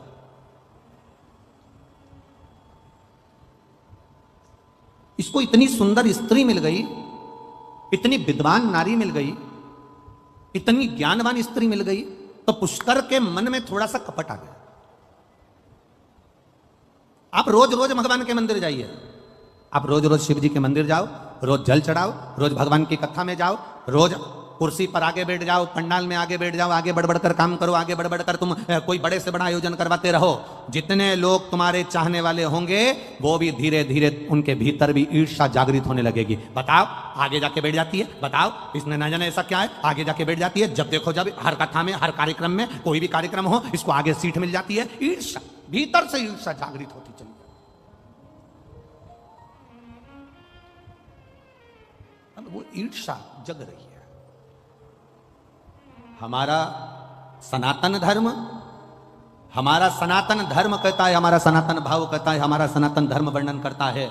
इसको इतनी सुंदर स्त्री मिल गई, इतनी विद्वान नारी मिल गई, इतनी ज्ञानवान स्त्री मिल गई, तो पुष्कर के मन में थोड़ा सा कपट आ गया। आप रोज रोज भगवान के मंदिर जाइए, आप रोज रोज शिव जी के मंदिर जाओ, रोज जल चढ़ाओ, रोज भगवान की कथा में जाओ, रोज कुर्सी पर आगे बैठ जाओ, पंडाल में आगे बैठ जाओ, आगे बढ़ कर काम करो, आगे बढ़ कर तुम कोई बड़े से बड़ा आयोजन करवाते रहो। जितने लोग तुम्हारे चाहने वाले होंगे वो भी धीरे धीरे उनके भीतर भी ईर्ष्या जागृत होने लगेगी। बताओ, आगे जाके बैठ जाती है, बताओ इसने ना जाने ऐसा क्या है, आगे जाके बैठ जाती है। जब देखो जब हर कथा में, हर कार्यक्रम में, कोई भी कार्यक्रम हो, इसको आगे सीट मिल जाती है। ईर्ष्या, भीतर से ईर्ष्या जागृत होती चली। अब वो ईर्ष्या जग रही है। हमारा सनातन धर्म, हमारा सनातन धर्म कहता है, हमारा सनातन भाव कहता है, हमारा सनातन धर्म वर्णन करता है,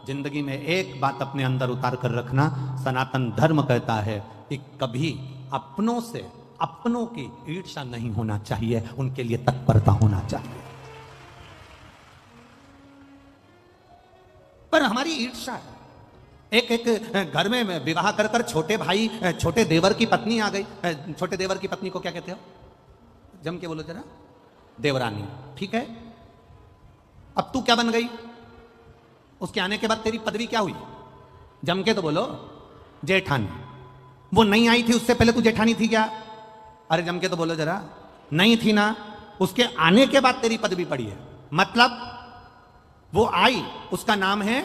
जिंदगी में एक बात अपने अंदर उतार कर रखना, सनातन धर्म कहता है कि कभी अपनों से, अपनों की ईर्ष्या नहीं होना चाहिए, उनके लिए तत्परता होना चाहिए। पर हमारी ईर्ष्या है। एक घर में विवाह कर कर छोटे भाई, छोटे देवर की पत्नी आ गई। छोटे देवर की पत्नी को क्या कहते हो? जम के बोलो जरा। देवरानी, ठीक है। अब तू क्या बन गई? उसके आने के बाद तेरी पदवी क्या हुई? जम के तो बोलो, जेठानी। वो नहीं आई थी उससे पहले तू जेठानी थी क्या? अरे जम के तो बोलो जरा। नहीं थी ना। उसके आने के बाद तेरी पदवी पड़ी है, मतलब वो आई, उसका नाम है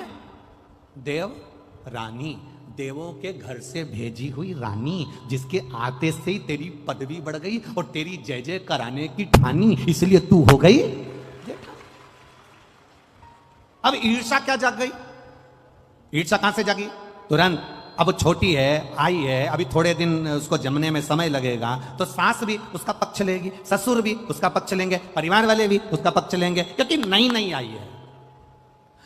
देव रानी, देवों के घर से भेजी हुई रानी, जिसके आते से ही तेरी पदवी बढ़ गई और तेरी जय जय कराने की ठानी, इसलिए तू हो गई जेठानी। अब ईर्ष्या क्या जाग गई? ईर्ष्या कहां से जागी? तुरंत। अब छोटी है, आई है, अभी थोड़े दिन उसको जमने में समय लगेगा, तो सास भी उसका पक्ष लेगी, ससुर भी उसका पक्ष लेंगे, परिवार वाले भी उसका पक्ष लेंगे, क्योंकि नई नई आई है।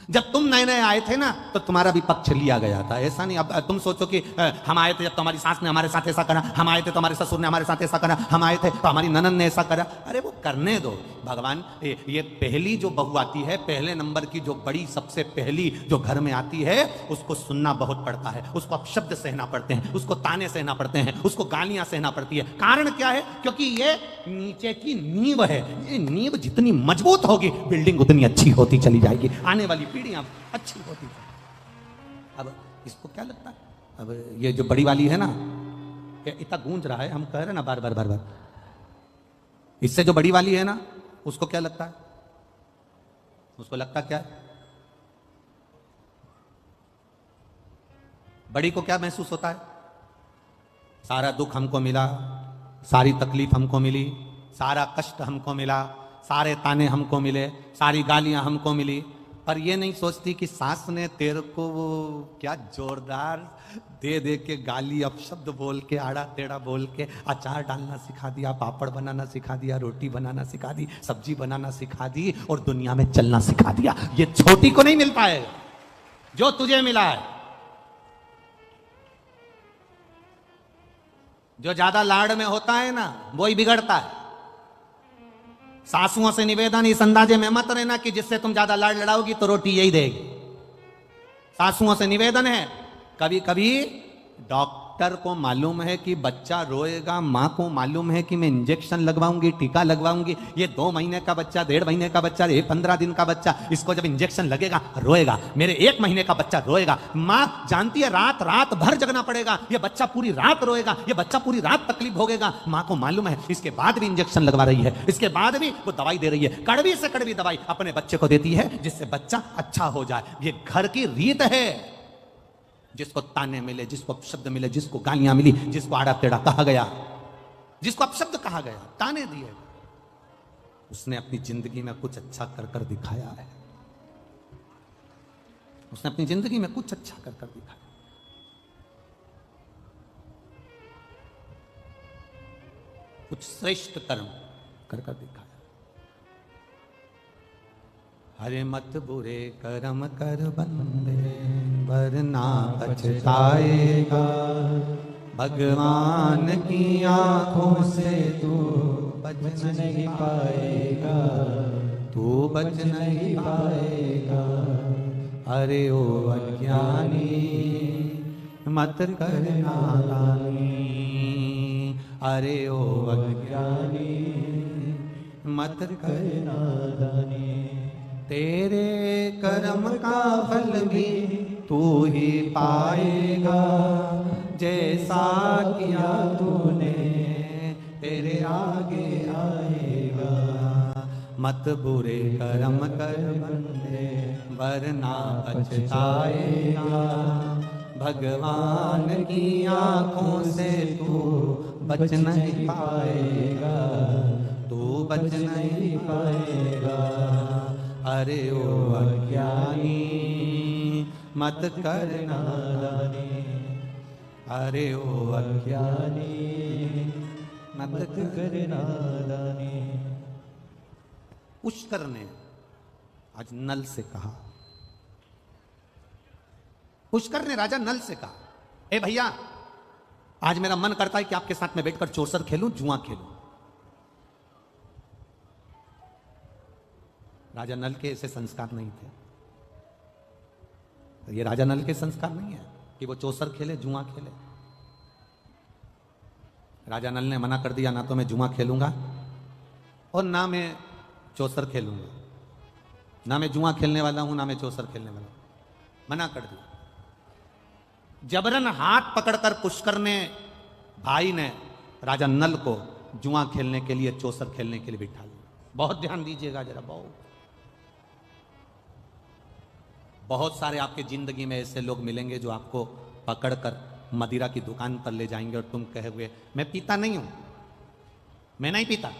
जब तुम नए नए आए थे ना, तो तुम्हारा भी पक्ष लिया गया था। ऐसा नहीं अब तुम सोचो कि हम आए थे जब तुम्हारी सास ने हमारे साथ ऐसा करा, हम आए थे तो हमारे ससुर ने हमारे साथ ऐसा करा, हम आए थे तो हमारी ननद ने ऐसा करा। अरे वो करने दो, भगवान ये पहली जो बहू आती है, पहले नंबर की जो बड़ी सबसे पहली जो घर में आती है, उसको सुनना बहुत पड़ता है, उसको अपशब्द सहना पड़ते हैं, उसको ताने सहना पड़ते हैं, उसको गालियां सहना पड़ती है। कारण क्या है? क्योंकि ये नीचे की नींव है। ये नींव जितनी मजबूत होगी, बिल्डिंग उतनी अच्छी होती चली जाएगी, आने वाली पीढ़ियां अच्छी होती चली। अब इसको क्या लगता है? अब ये जो बड़ी वाली है ना, इतना गूंज रहा है, हम कह रहे ना बार बार बार बार, इससे जो बड़ी वाली है ना, उसको क्या लगता है? उसको लगता क्या है? बड़ी को क्या महसूस होता है? सारा दुख हमको मिला, सारी तकलीफ हमको मिली, सारा कष्ट हमको मिला, सारे ताने हमको मिले, सारी गालियां हमको मिली। पर ये नहीं सोचती कि सास ने तेरे को वो क्या जोरदार दे दे के गाली, अपशब्द बोल के, आड़ा टेढ़ा बोल के अचार डालना सिखा दिया, पापड़ बनाना सिखा दिया, रोटी बनाना सिखा दी, सब्जी बनाना सिखा दी, और दुनिया में चलना सिखा दिया। ये छोटी को नहीं मिलता है जो तुझे मिला है। जो ज्यादा लाड़ में होता है ना, वो ही बिगड़ता है। सासुओं से निवेदन इस अंदाजे में मत रहना कि जिससे तुम ज्यादा लाड़ लड़ाओगी तो रोटी यही देगी। सासुओं से निवेदन है, कभी कभी डॉक्टर को मालूम है कि बच्चा रोएगा, मां को मालूम है कि मैं इंजेक्शन लगवाऊंगी, टीका लगवाऊंगी, ये 2 महीने का बच्चा, 1.5 महीने का बच्चा, 15 दिन का बच्चा, इसको जब इंजेक्शन लगेगा रोएगा, मेरे 1 महीने का बच्चा रोएगा। मां जानती है रात रात भर जगना पड़ेगा, ये बच्चा पूरी रात रोएगा, ये बच्चा पूरी रात तकलीफ भोगेगा। मां को मालूम है, इसके बाद भी इंजेक्शन लगवा रही है, इसके बाद भी वो दवाई दे रही है, कड़वी से कड़वी दवाई अपने बच्चे को देती है जिससे बच्चा अच्छा हो जाए। ये घर की रीत है। जिसको ताने मिले, जिसको अपशब्द मिले, जिसको गालियां मिली, जिसको आड़ा टेढ़ा कहा गया, जिसको अपशब्द कहा गया, ताने दिए, उसने अपनी जिंदगी में कुछ अच्छा कर कर दिखाया है। उसने अपनी जिंदगी में कुछ अच्छा कर कर दिखाया। कुछ श्रेष्ठ कर्म कर कर दिखाया। हरे मत बुरे कर्म कर बंदे, वरना पछताएगा। भगवान की आंखों से तू बच नहीं पाएगा, तू बच नहीं पाएगा। अरे ओ अज्ञानी मत कर नादानी, अरे ओ अज्ञानी मत कर नादानी। तेरे कर्म का फल भी तू ही पाएगा, जैसा किया तूने तेरे आगे आएगा। मत बुरे कर्म कर बंदे, वरना पछताएगा। भगवान की आंखों से तू बच नहीं पाएगा, तू बच नहीं पाएगा। अरे ओ अज्ञानी मत कर नादानी, अरे ओ अज्ञानी मत कर नादानी। पुष्कर ने आज नल से कहा, पुष्कर ने राजा नल से कहा, ए भैया आज मेरा मन करता है कि आपके साथ में बैठकर चौसर खेलूं, जुआ खेलूं। राजा नल के ऐसे संस्कार नहीं थे। ये राजा नल के संस्कार नहीं है कि वो चौसर खेले, जुआ खेले। राजा नल ने मना कर दिया, ना तो मैं जुआ खेलूंगा और ना मैं चौसर खेलूंगा, ना मैं जुआ खेलने वाला हूं, ना मैं चौसर खेलने वाला हूं। मना कर दिया। जबरन हाथ पकड़कर पुष्कर ने, भाई ने राजा नल को जुआ खेलने के लिए, चौसर खेलने के लिए बिठा लिया। बहुत ध्यान दीजिएगा जरा, बहुत सारे आपके जिंदगी में ऐसे लोग मिलेंगे जो आपको पकड़कर मदिरा की दुकान पर ले जाएंगे और तुम कहोगे मैं पीता नहीं हूं, मैं नहीं पीता,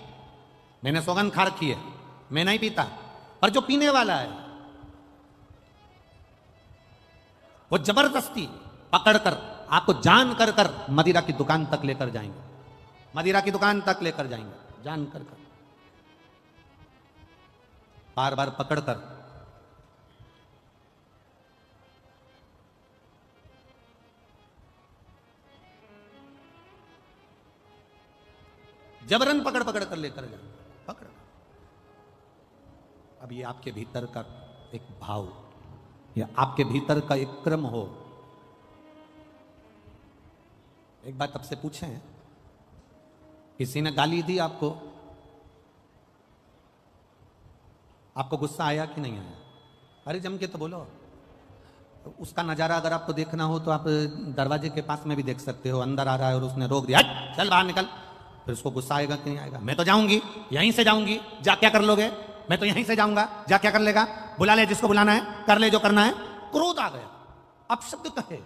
मैंने सौगंध खा रखी है, मैं नहीं पीता। पर जो पीने वाला है वो जबरदस्ती पकड़कर आपको जान कर कर मदिरा की दुकान तक लेकर जाएंगे, मदिरा की दुकान तक लेकर जाएंगे, जान कर कर, बार बार पकड़कर। जबरन पकड़ पकड़ कर लेकर जाएंगे, पकड़। अब ये आपके भीतर का एक भाव या आपके भीतर का एक क्रम हो। एक बात आपसे पूछें, किसी ने गाली दी आपको, आपको गुस्सा आया कि नहीं आया? अरे जम के तो बोलो। उसका नजारा अगर आपको देखना हो तो आप दरवाजे के पास में भी देख सकते हो। अंदर आ रहा है और उसने रोक दिया, हट चल बाहर निकल, फिर उसको गुस्सा आएगा कि नहीं आएगा? मैं तो जाऊंगी, यहीं से जाऊंगी, जा क्या कर लोगे? मैं तो यहीं से जाऊंगा, जा क्या कर लेगा? बुला ले जिसको बुलाना है, कर ले जो करना है। क्रोध आ गया, अब शब्द कहे।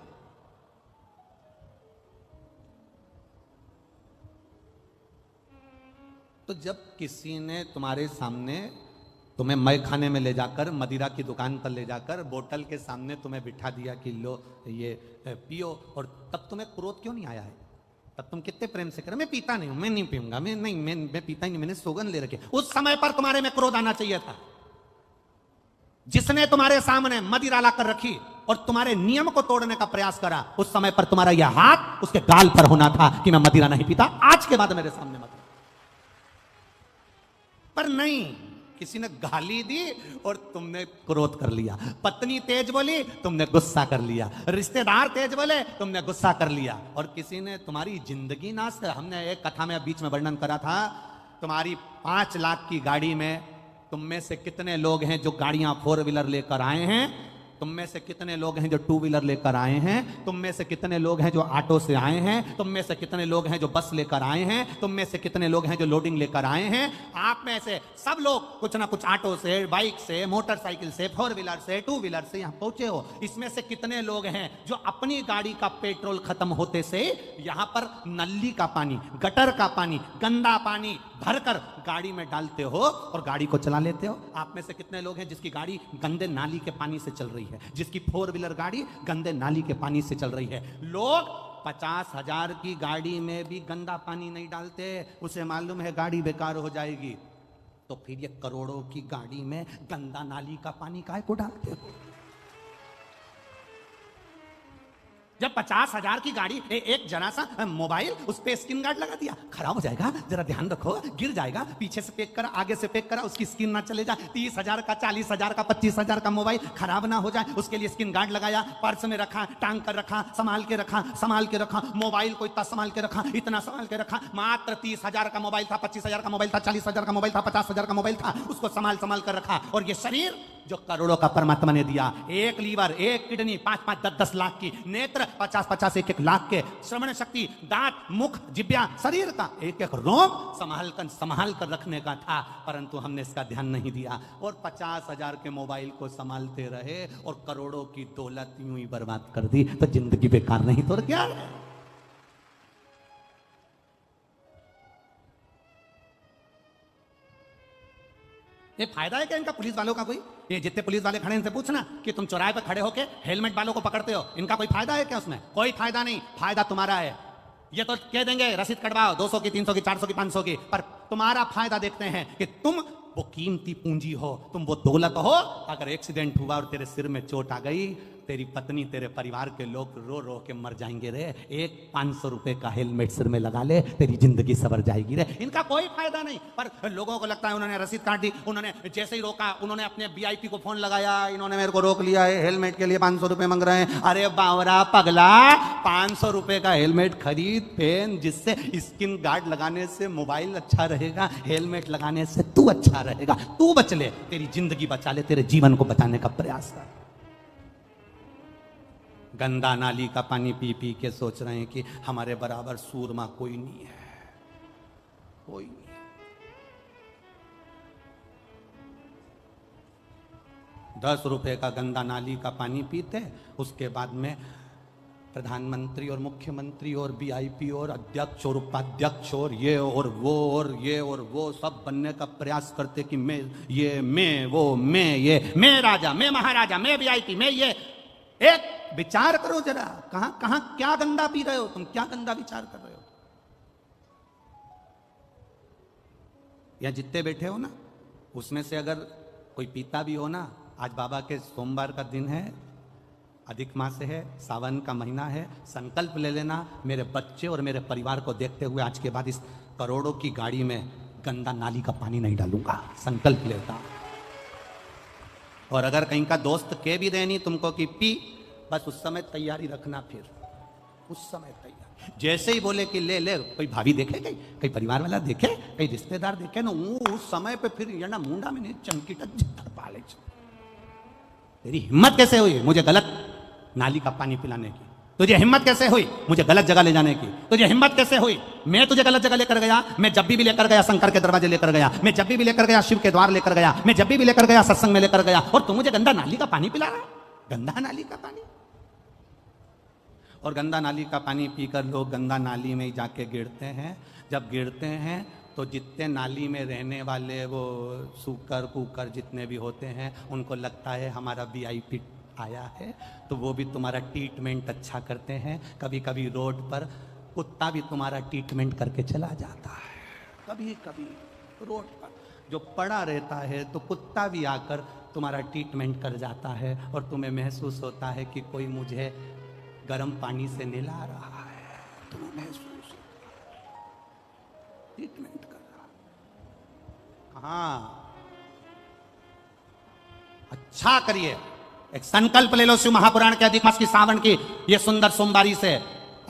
तो जब किसी ने तुम्हारे सामने तुम्हें मय खाने में ले जाकर, मदिरा की दुकान पर ले जाकर, बोतल के सामने तुम्हें बिठा दिया कि लो ये पियो, और तब तुम्हें क्रोध क्यों नहीं आया है? तब तुम कितने प्रेम से करो, मैं पीता नहीं हूं, मैं नहीं पीऊंगा, मैं पीता ही नहीं, मैंने सोगन ले रखी। उस समय पर तुम्हारे में क्रोध आना चाहिए था। जिसने तुम्हारे सामने मदिरा ला कर रखी और तुम्हारे नियम को तोड़ने का प्रयास करा, उस समय पर तुम्हारा यह हाथ उसके गाल पर होना था कि मैं मदिरा नहीं पीता, आज के बाद मेरे सामने मत। पर नहीं, किसी ने गाली दी और तुमने क्रोध कर लिया। पत्नी तेज बोली, तुमने गुस्सा कर लिया। रिश्तेदार तेज बोले, तुमने गुस्सा कर लिया। और किसी ने तुम्हारी जिंदगी नाश कर। हमने एक कथा में बीच में वर्णन करा था, तुम्हारी 5 लाख की गाड़ी में तुम में से कितने लोग हैं जो गाड़ियां 4 व्हीलर लेकर आए हैं? तुम में से कितने लोग हैं जो 2 व्हीलर लेकर आए हैं? तुम में से कितने लोग हैं जो ऑटो से आए हैं? तुम में से कितने लोग हैं जो बस लेकर आए हैं? तुम में से कितने लोग हैं जो लोडिंग लेकर आए हैं? आप में से सब लोग कुछ ना कुछ ऑटो से, बाइक से, मोटरसाइकिल से, 4 व्हीलर से, 2 व्हीलर से यहां पहुंचे हो। इसमें से कितने लोग हैं जो अपनी गाड़ी का पेट्रोल खत्म होते से यहां पर नली का पानी, गटर का पानी, गंदा पानी भरकर गाड़ी में डालते हो और गाड़ी को चला लेते हो? आप में से कितने लोग हैं जिसकी गाड़ी गंदे नाली के पानी से चल रही है, जिसकी 4 व्हीलर गाड़ी गंदे नाली के पानी से चल रही है? लोग 50,000 की गाड़ी में भी गंदा पानी नहीं डालते, उसे मालूम है गाड़ी बेकार हो जाएगी। तो फिर ये करोड़ों की गाड़ी में गंदा नाली का पानी काहे को डालते हो? जब 50,000 की गाड़ी, एक जरा सा मोबाइल, उस पे स्क्रीन गार्ड लगा दिया, खराब हो जाएगा, जरा ध्यान रखो, गिर जाएगा, पीछे से पैक करा, आगे से पैक करा, उसकी स्क्रीन ना चले जाए। 30,000 का, 40,000 का, 25,000 का मोबाइल खराब ना हो जाए, उसके लिए स्क्रीन गार्ड लगाया, पर्स में रखा, टांग कर रखा, संभाल के रखा, मोबाइल को इतना संभाल के रखा, इतना संभाल के रखा। मात्र 30,000 का मोबाइल था, 25,000 का मोबाइल था, 40,000 का मोबाइल था, 50,000 का मोबाइल था, उसको संभाल कर रखा। और ये शरीर जो करोड़ों का परमात्मा ने दिया, एक लीवर, एक किडनी, 5-5, 10-10 लाख की, नेत्र 50-50, 1-1 लाख के, श्रवण शक्ति, दांत, मुख, जिब्या, शरीर का एक रोम संभाल कर रखने का था, परंतु हमने इसका ध्यान नहीं दिया और 50,000 के मोबाइल को संभालते रहे और करोड़ों की दौलत यूं ही बर्बाद कर दी। तो जिंदगी बेकार नहीं तो क्या? ये फायदा है क्या इनका पुलिस वालों का? कोई ये जितने पुलिस वाले खड़े इनसे पूछना कि तुम चौराहे पर खड़े होके हेलमेट वालों को पकड़ते हो, इनका कोई फायदा है क्या? उसमें कोई फायदा नहीं। फायदा तुम्हारा है। ये तो कह देंगे रसीद कटवाओ, 200 की, 300 की, 400 की, 500 की, पर तुम्हारा फायदा देखते हैं कि तुम वो कीमती पूंजी हो, तुम वो दौलत हो। अगर एक्सीडेंट हुआ और तेरे सिर में चोट आ गई, तेरी पत्नी, तेरे परिवार के लोग रो रो के मर जाएंगे रे। एक 500 रुपए का हेलमेट सिर में लगा ले, तेरी जिंदगी सवर जाएगी रे। इनका कोई फायदा नहीं। पर लोगों को लगता है उन्होंने रसीद काट दी, उन्होंने जैसे ही रोका, उन्होंने अपने VIP को फोन लगाया, इन्होंने मेरे को रोक लिया है, हेलमेट के लिए 500 रुपए मांग रहे हैं। अरे बावरा पगला, 500 रुपए का हेलमेट खरीद पहन, जिससे स्किन गार्ड लगाने से मोबाइल अच्छा रहेगा, हेलमेट लगाने से तू अच्छा रहेगा, तू बच ले, तेरी जिंदगी बचा ले, तेरे जीवन को बचाने का प्रयास कर। गंदा नाली का पानी पी पी के सोच रहे हैं कि हमारे बराबर सूरमा कोई नहीं है, कोई नहीं। ₹10 का गंदा नाली का पानी पीते, उसके बाद में प्रधानमंत्री और मुख्यमंत्री और VIP और अध्यक्ष और उपाध्यक्ष और ये और वो और ये और वो सब बनने का प्रयास करते कि मैं ये, मैं वो, मैं ये, मैं राजा, मैं महाराजा, मैं VIP, मैं ये। एक विचार करो जरा, कहां कहां क्या गंदा पी रहे हो तुम? क्या गंदा विचार कर रहे हो? या जितने बैठे हो ना, उसमें से अगर कोई पीता भी हो ना, आज बाबा के सोमवार का दिन है, अधिक मास है, सावन का महीना है, संकल्प ले लेना, मेरे बच्चे और मेरे परिवार को देखते हुए आज के बाद इस करोड़ों की गाड़ी में गंदा नाली का पानी नहीं डालूंगा। संकल्प लेता। और अगर कहीं का दोस्त के भी देनी तुमको कि पी, बस उस समय तैयारी रखना, फिर उस समय तैयारी। जैसे ही बोले कि ले ले, कोई भाभी देखे, कहीं परिवार वाला देखे, कहीं रिश्तेदार देखे ना, उस समय पे फिर ये ना मुंडा में नहीं चमकी टक पाले। तेरी हिम्मत कैसे हुई मुझे गलत नाली का पानी पिलाने की? तुझे हिम्मत कैसे हुई मुझे गलत जगह ले जाने की? तुझे हिम्मत कैसे हुई? मैं तुझे गलत जगह लेकर गया, मैं जब भी लेकर गया शंकर के दरवाजे लेकर गया, मैं जब भी लेकर गया शिव के द्वार लेकर गया, मैं जब भी लेकर गया सत्संग में लेकर गया, और तू मुझे गंदा नाली का पानी पिला रहा है? गंदा नाली का पानी। और गंदा नाली का पानी पीकर लोग गंदा नाली में ही जाके गिरते हैं। जब गिरते हैं तो जितने नाली में रहने वाले वो सूकर कुकर जितने भी होते हैं, उनको लगता है हमारा VIP आया है, तो वो भी तुम्हारा ट्रीटमेंट अच्छा करते हैं। कभी कभी रोड पर कुत्ता भी तुम्हारा ट्रीटमेंट करके चला जाता है। कभी कभी रोड पर जो पड़ा रहता है तो कुत्ता भी आकर तुम्हारा ट्रीटमेंट कर जाता है, और तुम्हें महसूस होता है कि कोई मुझे गर्म पानी से नहला रहा है। तुम्हें महसूस ट्रीटमेंट कर रहा। हाँ, अच्छा करिए, एक संकल्प ले लो शिव महापुराण के अधिक मास की सावन की ये सुंदर सोमवारी से।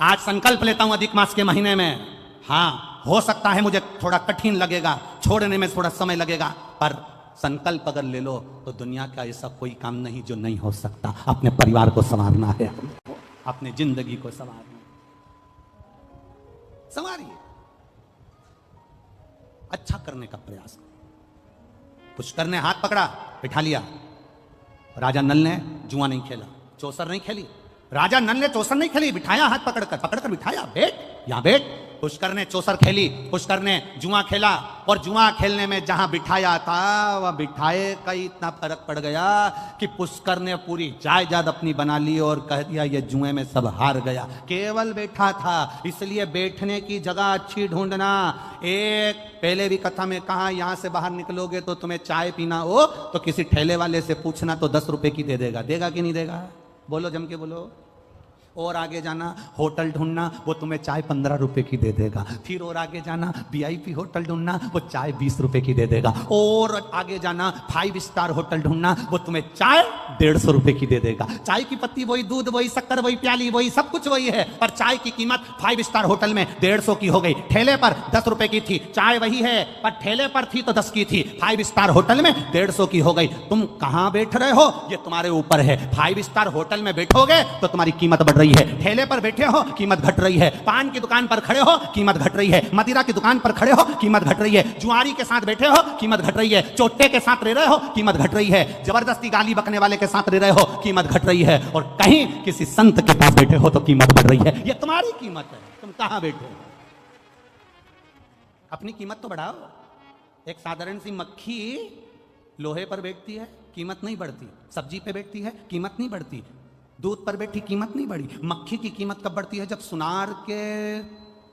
आज संकल्प लेता हूं अधिक मास के महीने में। हाँ, हो सकता है मुझे थोड़ा कठिन लगेगा, छोड़ने में थोड़ा समय लगेगा, पर संकल्प अगर ले लो तो दुनिया का ऐसा कोई काम नहीं जो नहीं हो सकता। अपने परिवार को संवारना है, अपनी जिंदगी को संवारना, संवारिए, अच्छा करने का प्रयास करो। पुष्कर ने हाथ पकड़ा, बिठा लिया। राजा नल ने जुआ नहीं खेला, चौसर नहीं खेली। राजा नल ने चौसर नहीं खेली, बिठाया हाथ पकड़कर बिठाया, बैठ यहां बैठ। पुष्कर ने चौसर खेली, पुष्कर ने जुआ खेला, और जुआ खेलने में जहां बिठाया था वह बिठाए का इतना फर्क पड़ गया कि पुष्कर ने पूरी जायदाद अपनी बना ली और कह दिया ये जुए में सब हार गया। केवल बैठा था, इसलिए बैठने की जगह अच्छी ढूंढना। एक पहले भी कथा में कहा, यहां से बाहर निकलोगे तो तुम्हें चाय पीना हो तो किसी ठेले वाले से पूछना, तो 10 रुपए की दे देगा। देगा कि नहीं देगा? बोलो, जम के बोलो। और आगे जाना, होटल ढूंढना, वो तुम्हें चाय 15 रुपए की दे देगा। फिर और आगे जाना, VIP होटल ढूंढना, वो चाय 20 रुपए की दे देगा। और आगे जाना, 5 स्टार होटल ढूंढना, वो तुम्हें चाय 150 रुपए की दे देगा। चाय की पत्ती वही, दूध वही, शक्कर वही, प्याली वही, सब कुछ वही है, पर चाय की कीमत 5 स्टार होटल में 150 की हो गई। ठेले पर 10 रुपए की थी, चाय वही है, पर ठेले पर थी तो 10 की थी, 5 स्टार होटल में 150 की हो गई। तुम कहां बैठ रहे हो ये तुम्हारे ऊपर है। 5 स्टार होटल में बैठोगे तो तुम्हारी कीमत बढ़ रही है, ठेले पर बैठे हो कीमत घट रही है, पान की दुकान पर खड़े हो कीमत घट रही है, मदिरा की दुकान पर खड़े हो कीमत घट रही है, जुआरी के साथ बैठे हो कीमत घट रही है, चोटे के साथ रह रहे हो कीमत घट रही है, जबरदस्ती गाली बकने वाले के साथ रह रहे हो कीमत घट रही है, और कहीं किसी संत के पास बैठे हो तो कीमत बढ़ रही है। ये तुम्हारी कीमत है, तुम कहां बैठे हो? अपनी कीमत तो बढ़ाओ। एक साधारण सी मक्खी लोहे पर बैठती है, कीमत नहीं बढ़ती। सब्जी पे बैठती है, कीमत नहीं बढ़ती। दूध पर बैठी, कीमत नहीं बढ़ी। मक्खी की कीमत कब बढ़ती है? जब सुनार के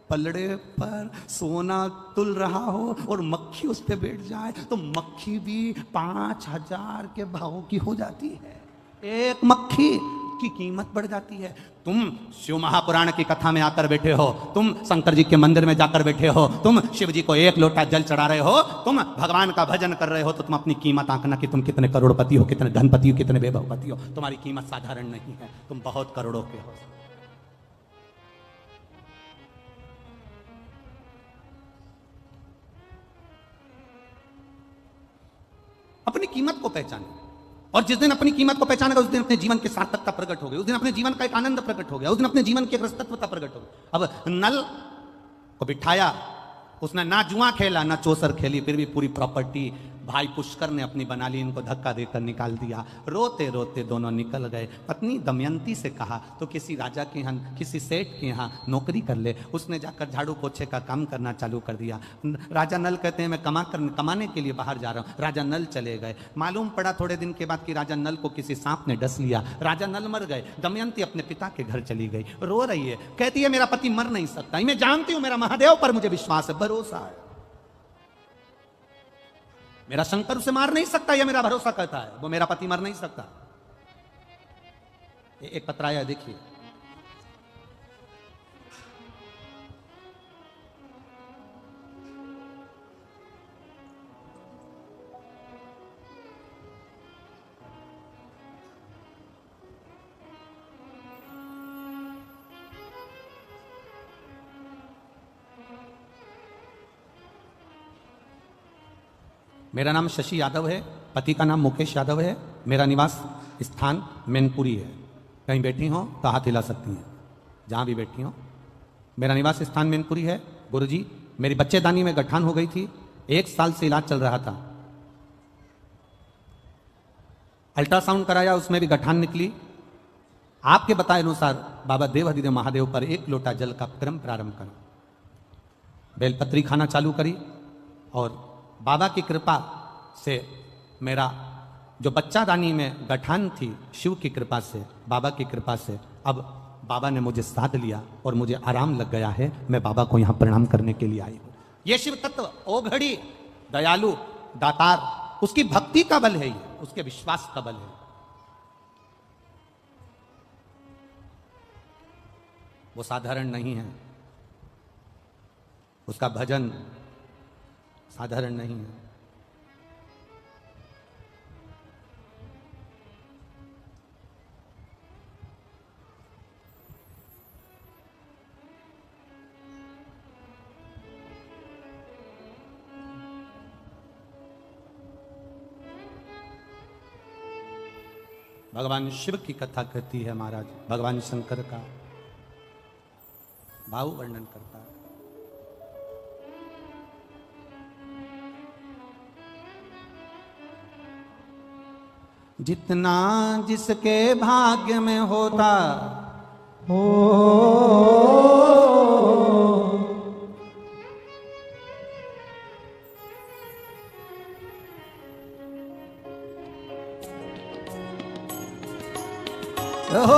पलड़े पर सोना तुल रहा हो और मक्खी उस पर बैठ जाए, तो मक्खी भी 5000 के भाव की हो जाती है। एक मक्खी की कीमत बढ़ जाती है। तुम शिव महापुराण की कथा में आकर बैठे हो, तुम शंकर जी के मंदिर में जाकर बैठे हो, तुम शिव जी को 1 लोटा जल चढ़ा रहे हो, तुम भगवान का भजन कर रहे हो, तो तुम अपनी कीमत आंकना कि तुम कितने करोड़पति हो, कितने धनपति हो, कितने वैभवपति हो। तुम्हारी कीमत साधारण नहीं है, तुम बहुत करोड़ों के हो। अपनी कीमत को पहचानो, और जिस दिन अपनी कीमत को पहचानेगा उस दिन अपने जीवन की सार्थकता प्रकट हो गई, उस दिन अपने जीवन का एक आनंद प्रकट हो गया, उस दिन अपने जीवन की एक रसतत्वता प्रकट हो गई। अब नल को बिठाया, उसने ना जुआ खेला ना चौसर खेली, फिर भी पूरी प्रॉपर्टी भाई पुष्कर ने अपनी बना ली, इनको धक्का देकर निकाल दिया। रोते रोते दोनों निकल गए। पत्नी दमयंती से कहा तो किसी राजा के यहाँ, किसी सेठ के यहाँ नौकरी कर ले। उसने जाकर झाड़ू पोछे का काम करना चालू कर दिया। राजा नल कहते हैं मैं कमाने के लिए बाहर जा रहा हूँ। राजा नल चले गए। मालूम पड़ा थोड़े दिन के बाद कि राजा नल को किसी सांप ने डस लिया। राजा नल मर गए। दमयंती अपने पिता के घर चली गई, रो रही है, कहती है मेरा पति मर नहीं सकता, मैं जानती हूँ मेरा महादेव पर मुझे विश्वास है, भरोसा है, मेरा शंकर उसे मार नहीं सकता, यह मेरा भरोसा कहता है, वो मेरा पति मर नहीं सकता। एक पत्र आया, देखिए। मेरा नाम शशि यादव है, पति का नाम मुकेश यादव है। मेरा निवास स्थान मैनपुरी है। कहीं बैठी हो तो हाथ हिला सकती हैं, जहाँ भी बैठी हो। मेरा निवास स्थान मैनपुरी है। गुरुजी, मेरी बच्चेदानी में गठान हो गई थी, 1 साल से इलाज चल रहा था। अल्ट्रासाउंड कराया, उसमें भी गठान निकली। आपके बताए अनुसार बाबा देव हरिदेव महादेव पर 1 लोटा जल का क्रम प्रारंभ करा। बेलपत्री खाना चालू करी और बाबा की कृपा से मेरा जो बच्चादानी में गठान थी, शिव की कृपा से, बाबा की कृपा से, अब बाबा ने मुझे साध लिया और मुझे आराम लग गया है। मैं बाबा को यहां प्रणाम करने के लिए आई हूं। ये शिव तत्व ओघड़ी, दयालु, दातार, उसकी भक्ति का बल है, ये उसके विश्वास का बल है। वो साधारण नहीं है, उसका भजन साधारण नहीं है। भगवान शिव की कथा कहती है महाराज, भगवान शंकर का भाव वर्णन करता है। जितना जिसके भाग्य में होता हो हो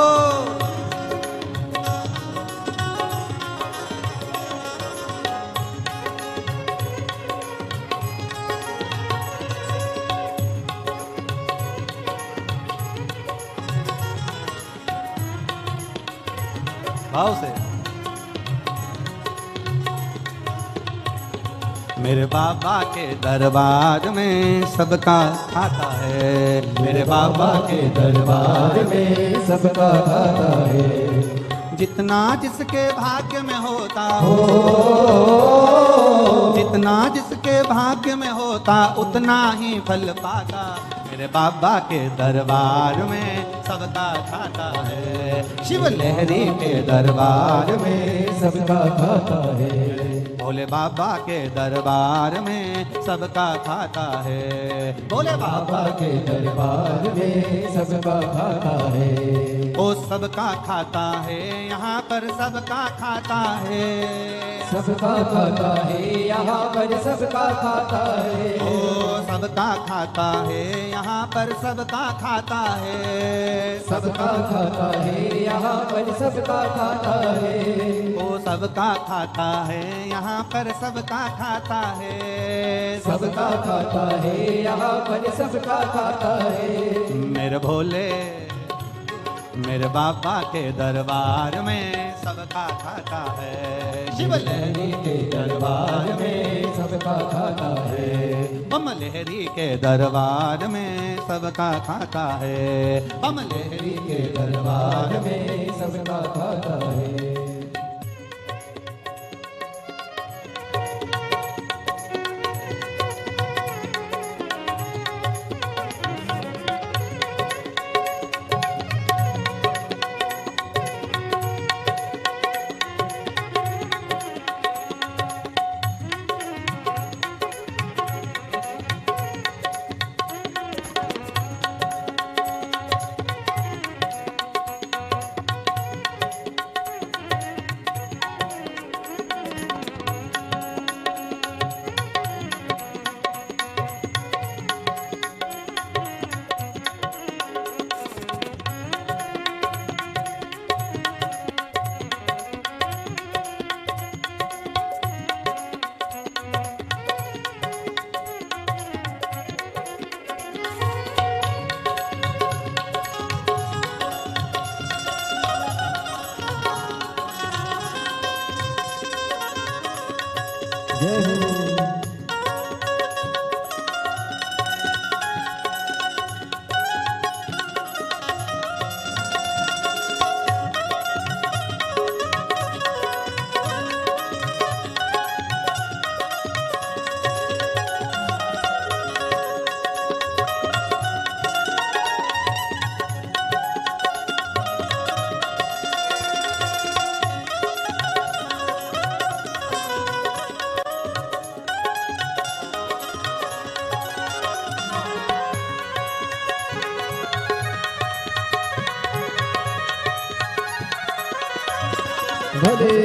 भाव से। मेरे बाबा के दरबार में सबका खाता है, मेरे बाबा के दरबार में सबका खाता है। जितना जिसके भाग्य में होता हो, जितना जिसके भाग्य में होता उतना ही फल पाता। मेरे बाबा के दरबार में सबका खाता है, शिव लहरी के दरबार में सबका खाता है। भोले बाबा के दरबार में सबका खाता है, भोले बाबा के दरबार में सबका खाता है। ओ सबका खाता है, यहाँ पर सबका खाता है, सबका खाता है, यहाँ पर सबका खाता है। ओ सबका खाता है, यहाँ पर सबका खाता है, सबका खाता है, यहाँ पर सबका खाता है। ओ सबका खाता है, यहाँ पर सबका खाता है, सबका खाता है, यहाँ पर सबका खाता है। मेरे भोले मेरे बाबा के दरबार में सबका खाता है, शिव लहरी के दरबार में सबका खाता है। बम लहरी के दरबार में सबका खाता है, बम लहरी के दरबार में सबका खाता है। भले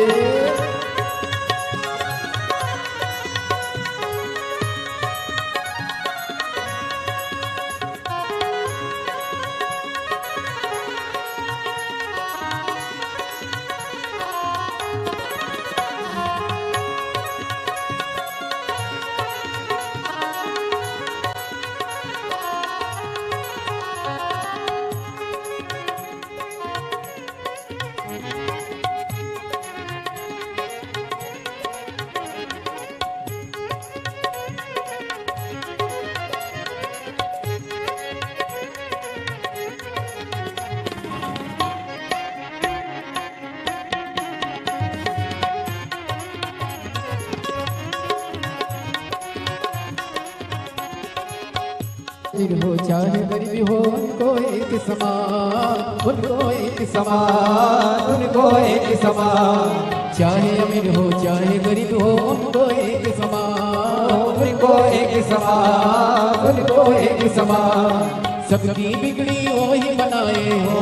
हो चाहे गरीबी हो उनको एक समान, उनको एक समान, उनको एक समान। चाहे अमीर हो चाहे गरीब हो उनको एक समान, उनको एक समान, उनको एक समान। सबकी बिगड़ी वही बनाए हो,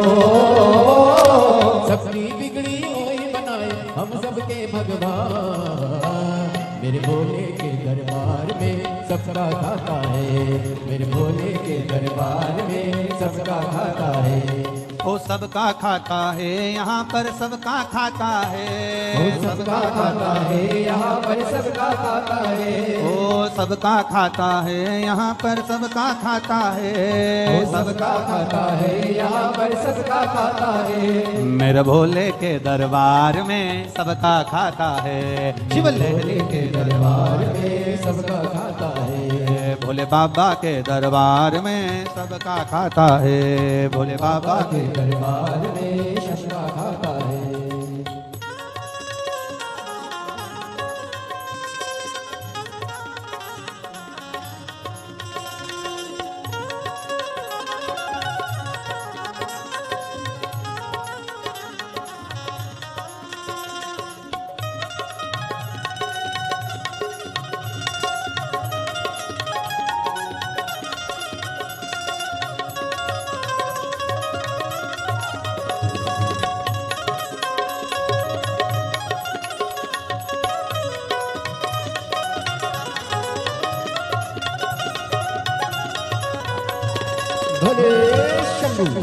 सबकी बिगड़ी वही बनाए हम सबके भगवान। मेरे भोले के दरबार में सबका खाता है, मेरे भोले के दरबार में सबका खाता है। ओ सबका खाता है यहाँ पर सबका खाता है, ओ सबका खाता है यहाँ पर सबका खाता है, ओ सबका खाता है यहाँ पर सबका खाता है, ओ सबका खाता है यहाँ पर सबका खाता है। मेरे भोले के दरबार में सबका खाता है, शिव लहरी के दरबार में सबका खाता है, भोले बाबा के दरबार में सबका खाता है, भोले बाबा के दरबार में सबका खाता है। भले शंभू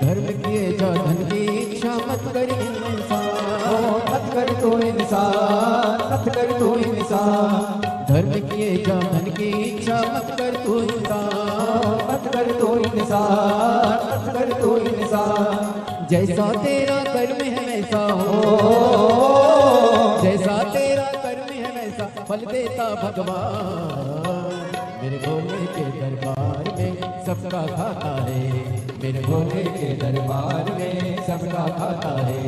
धर्म किए जा धन की इच्छा मत कर इंसान, मत कर तो इंसान, मत कर तो इंसान। धर्म किए जा धन की इच्छा मत कर तो इंसान, मत कर तो इंसान, मत कर तो इंसान। जैसा तेरा कर्म है वैसा हो, जैसा तेरा कर्म है वैसा फल देता भगवान। मेरे भोले के दरबार में सबका खाता है, मेरे भोले के दरबार में सबका खाता है।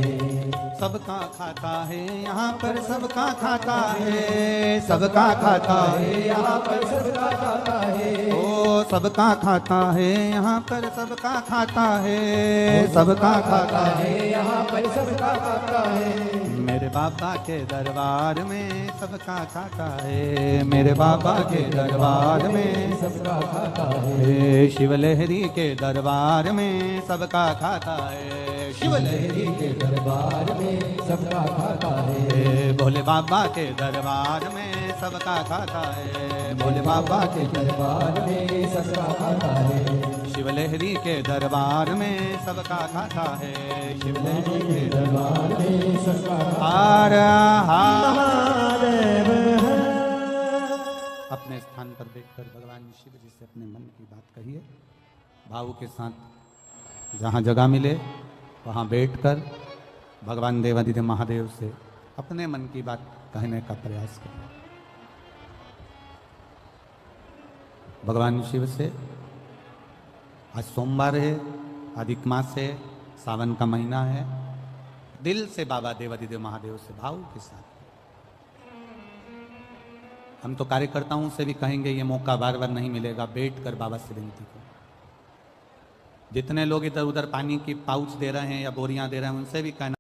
सबका खाता है यहाँ पर सबका खाता है, सबका खाता है यहाँ पर सबका खाता है, ओ सबका खाता है यहाँ पर सबका खाता है, सबका खाता है यहाँ पर सबका खाता है। मेरे बाबा के दरबार में सबका खाता है, मेरे बाबा के दरबार में सबका खाता है, शिवलहरी के दरबार में सबका खाता है, शिवलहरी के दरबार में सबका खाता है, भोले बाबा के दरबार में सबका खाता है, भोले बाबा के दरबार में सबका खाता है, शिवलहरी के दरबार में सबका खाता है, शिवलहरी के दरबार में सबका हर हर महादेव है। अपने स्थान पर बैठकर भगवान शिव जी से अपने मन की बात कहिए, भाव के साथ जहाँ जगह मिले वहाँ बैठकर भगवान देवादिदेव महादेव से अपने मन की बात कहने का प्रयास करें। भगवान शिव से आज सोमवार है, अधिक मास है, सावन का महीना है, दिल से बाबा देवादिदेव महादेव से भाव के साथ। हम तो कार्यकर्ताओं से भी कहेंगे, ये मौका बार बार नहीं मिलेगा, बैठकर बाबा से विनती करो। जितने लोग इधर उधर पानी की पाउच दे रहे हैं या बोरियां दे रहे हैं उनसे भी कहना